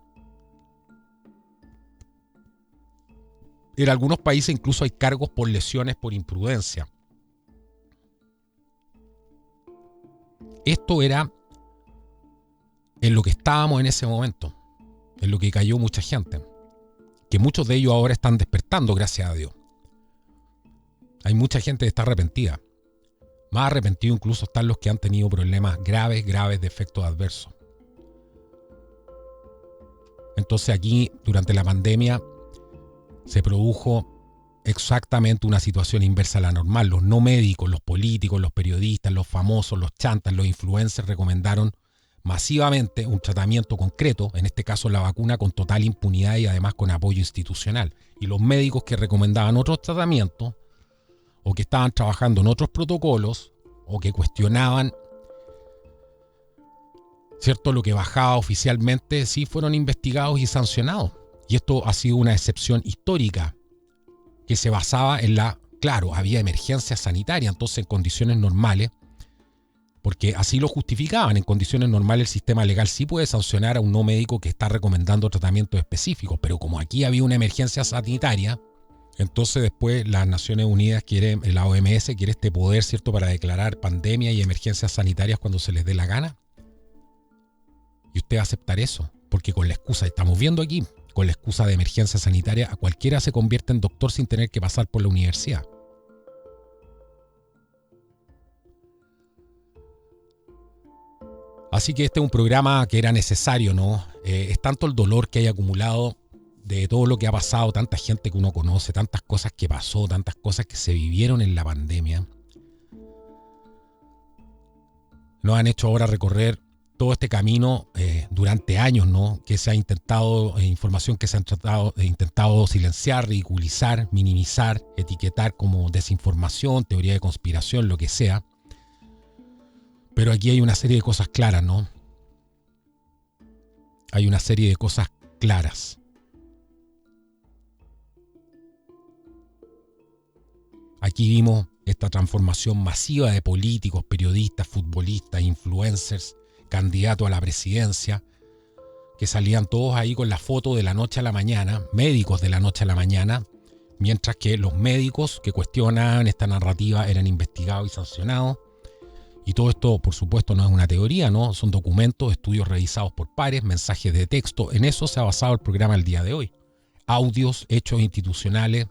En algunos países incluso hay cargos por lesiones por imprudencia. Esto era en lo que estábamos en ese momento, en lo que cayó mucha gente, que muchos de ellos ahora están despertando, gracias a Dios. Hay mucha gente que está arrepentida. Más arrepentidos incluso están los que han tenido problemas graves de efectos adversos. Entonces aquí, durante la pandemia, se produjo exactamente una situación inversa a la normal. Los no médicos, los políticos, los periodistas, los famosos, los chantas, los influencers recomendaron masivamente un tratamiento concreto, en este caso la vacuna, con total impunidad y además con apoyo institucional. Y los médicos que recomendaban otros tratamientos o que estaban trabajando en otros protocolos o que cuestionaban, ¿cierto?, lo que bajaba oficialmente, sí fueron investigados y sancionados. Y esto ha sido una excepción histórica que se basaba en claro, había emergencia sanitaria, entonces en condiciones normales, porque así lo justificaban, en condiciones normales el sistema legal sí puede sancionar a un no médico que está recomendando tratamientos específicos, pero como aquí había una emergencia sanitaria, entonces después las Naciones Unidas la OMS quiere este poder, ¿cierto?, para declarar pandemia y emergencias sanitarias cuando se les dé la gana. Y usted va a aceptar eso, porque con la excusa, estamos viendo aquí, con la excusa de emergencia sanitaria, a cualquiera se convierte en doctor sin tener que pasar por la universidad. Así que este es un programa que era necesario, ¿no? Es tanto el dolor que hay acumulado de todo lo que ha pasado, tanta gente que uno conoce, tantas cosas que pasó, tantas cosas que se vivieron en la pandemia. Nos han hecho ahora recorrer todo este camino durante años, ¿no? Que se ha intentado, información que se ha intentado silenciar, ridiculizar, minimizar, etiquetar como desinformación, teoría de conspiración, lo que sea. Pero aquí hay una serie de cosas claras, ¿no? Hay una serie de cosas claras. Aquí vimos esta transformación masiva de políticos, periodistas, futbolistas, influencers, candidatos a la presidencia, que salían todos ahí con la foto de la noche a la mañana, médicos de la noche a la mañana, mientras que los médicos que cuestionaban esta narrativa eran investigados y sancionados. Y todo esto, por supuesto, no es una teoría, ¿no? Son documentos, estudios revisados por pares, mensajes de texto. En eso se ha basado el programa el día de hoy. Audios, hechos institucionales,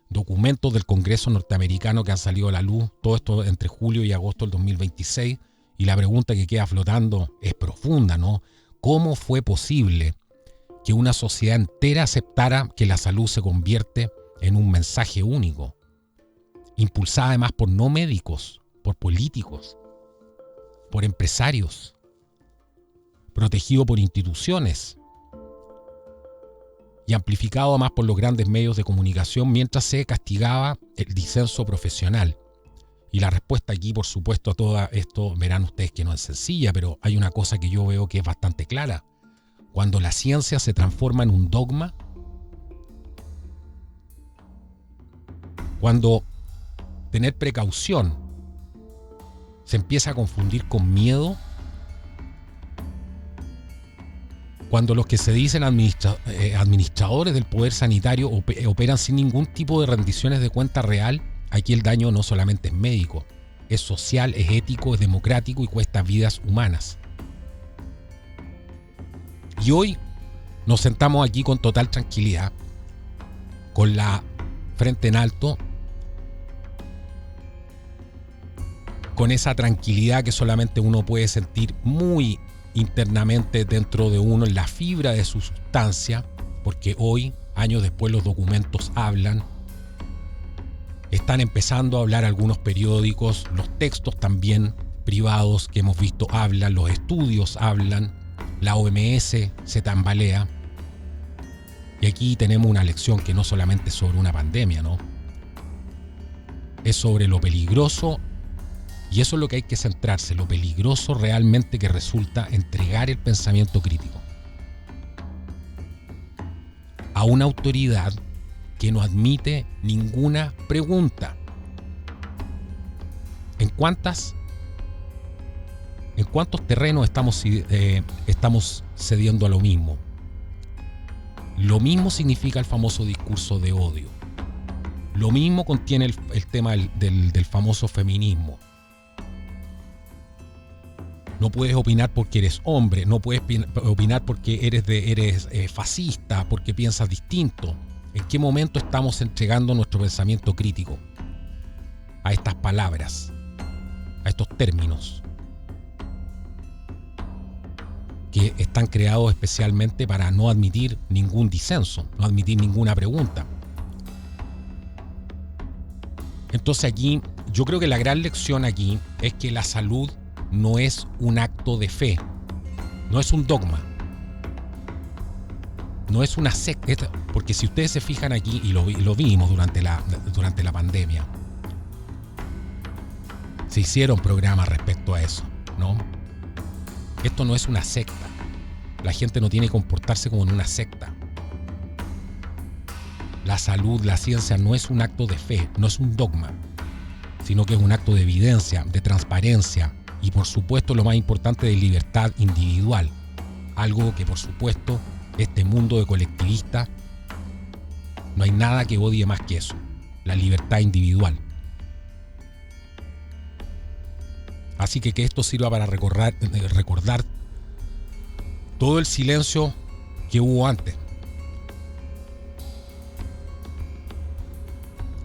documentos del Congreso norteamericano que han salido a la luz, todo esto entre julio y agosto del 2026. Y la pregunta que queda flotando es profunda, ¿no? ¿Cómo fue posible que una sociedad entera aceptara que la salud se convierte en un mensaje único? Impulsada además por no médicos, por políticos, por empresarios, protegido por instituciones y amplificado además por los grandes medios de comunicación mientras se castigaba el disenso profesional. Y la respuesta aquí, por supuesto, a todo esto, verán ustedes que no es sencilla, pero hay una cosa que yo veo que es bastante clara. Cuando la ciencia se transforma en un dogma, cuando tener precaución se empieza a confundir con miedo, cuando los que se dicen administradores del poder sanitario operan sin ningún tipo de rendiciones de cuenta real, aquí el daño no solamente es médico, es social, es ético, es democrático y cuesta vidas humanas. Y hoy nos sentamos aquí con total tranquilidad, con la frente en alto, con esa tranquilidad que solamente uno puede sentir muy internamente dentro de uno, en la fibra de su sustancia, porque hoy, años después, los documentos hablan, están empezando a hablar algunos periódicos, los textos también privados que hemos visto hablan, los estudios hablan, la OMS se tambalea. Y aquí tenemos una lección que no solamente es sobre una pandemia, ¿no? Es sobre lo peligroso. Y eso es lo que hay que centrarse, lo peligroso realmente que resulta entregar el pensamiento crítico a una autoridad que no admite ninguna pregunta. ¿En cuántos terrenos estamos cediendo a lo mismo? Lo mismo significa el famoso discurso de odio. Lo mismo contiene el tema del famoso feminismo. No puedes opinar porque eres hombre, no puedes opinar porque eres fascista, porque piensas distinto. ¿En qué momento estamos entregando nuestro pensamiento crítico a estas palabras, a estos términos que están creados especialmente para no admitir ningún disenso, no admitir ninguna pregunta? Entonces aquí, yo creo que la gran lección aquí es que la salud no es un acto de fe, no es un dogma, no es una secta, porque si ustedes se fijan aquí, y lo vimos durante la pandemia, se hicieron programas respecto a eso, ¿no? Esto no es una secta, la gente no tiene que comportarse como en una secta. La salud, la ciencia no es un acto de fe, no es un dogma, sino que es un acto de evidencia, de transparencia y, por supuesto, lo más importante, de libertad individual. Algo que, por supuesto, este mundo de colectivistas, no hay nada que odie más que eso, la libertad individual. Así que esto sirva para recordar todo el silencio que hubo antes.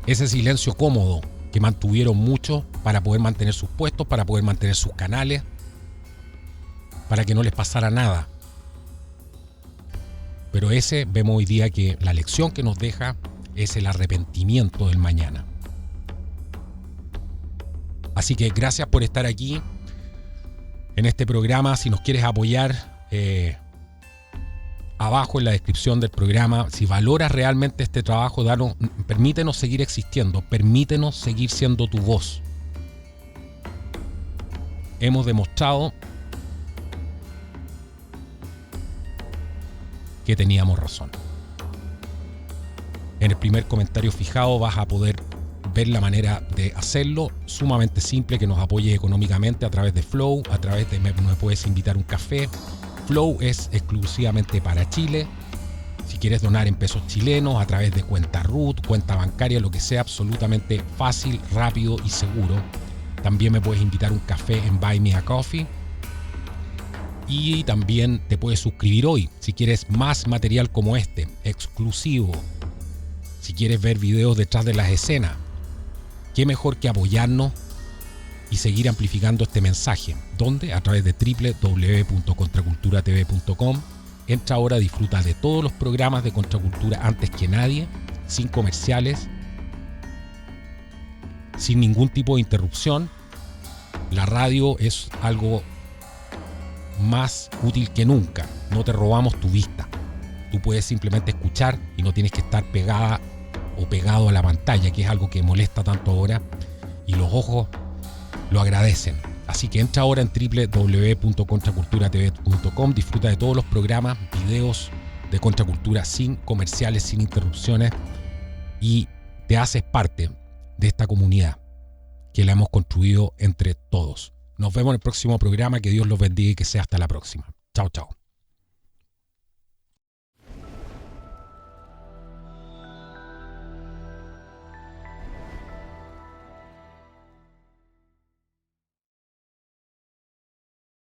Ese silencio cómodo que mantuvieron muchos para poder mantener sus puestos, para poder mantener sus canales, para que no les pasara nada. Pero vemos hoy día que la lección que nos deja es el arrepentimiento del mañana. Así que gracias por estar aquí en este programa. Si nos quieres apoyar, abajo en la descripción del programa, si valoras realmente este trabajo, permítenos seguir existiendo, permítenos seguir siendo tu voz. Hemos demostrado que teníamos razón. En el primer comentario fijado vas a poder ver la manera de hacerlo, sumamente simple, que nos apoye económicamente a través de Flow, a través de me puedes invitar un café. Flow es exclusivamente para Chile. Si quieres donar en pesos chilenos a través de cuenta RUT, cuenta bancaria, lo que sea, absolutamente fácil, rápido y seguro. También me puedes invitar un café en Buy Me a Coffee. Y también te puedes suscribir hoy si quieres más material como este, exclusivo. Si quieres ver videos detrás de las escenas, qué mejor que apoyarnos y seguir amplificando este mensaje. ¿Dónde? A través de www.contraculturatv.com. Entra ahora, disfruta de todos los programas de Contracultura antes que nadie, sin comerciales, sin ningún tipo de interrupción. La radio es algo más útil que nunca. No te robamos tu vista. Tú puedes simplemente escuchar y no tienes que estar pegada o pegado a la pantalla, que es algo que molesta tanto ahora, y los ojos lo agradecen. Así que entra ahora en www.contraculturatv.com, disfruta de todos los programas, videos de Contracultura sin comerciales, sin interrupciones, y te haces parte de esta comunidad que la hemos construido entre todos. Nos vemos en el próximo programa, que Dios los bendiga y que sea hasta la próxima. Chao, chao.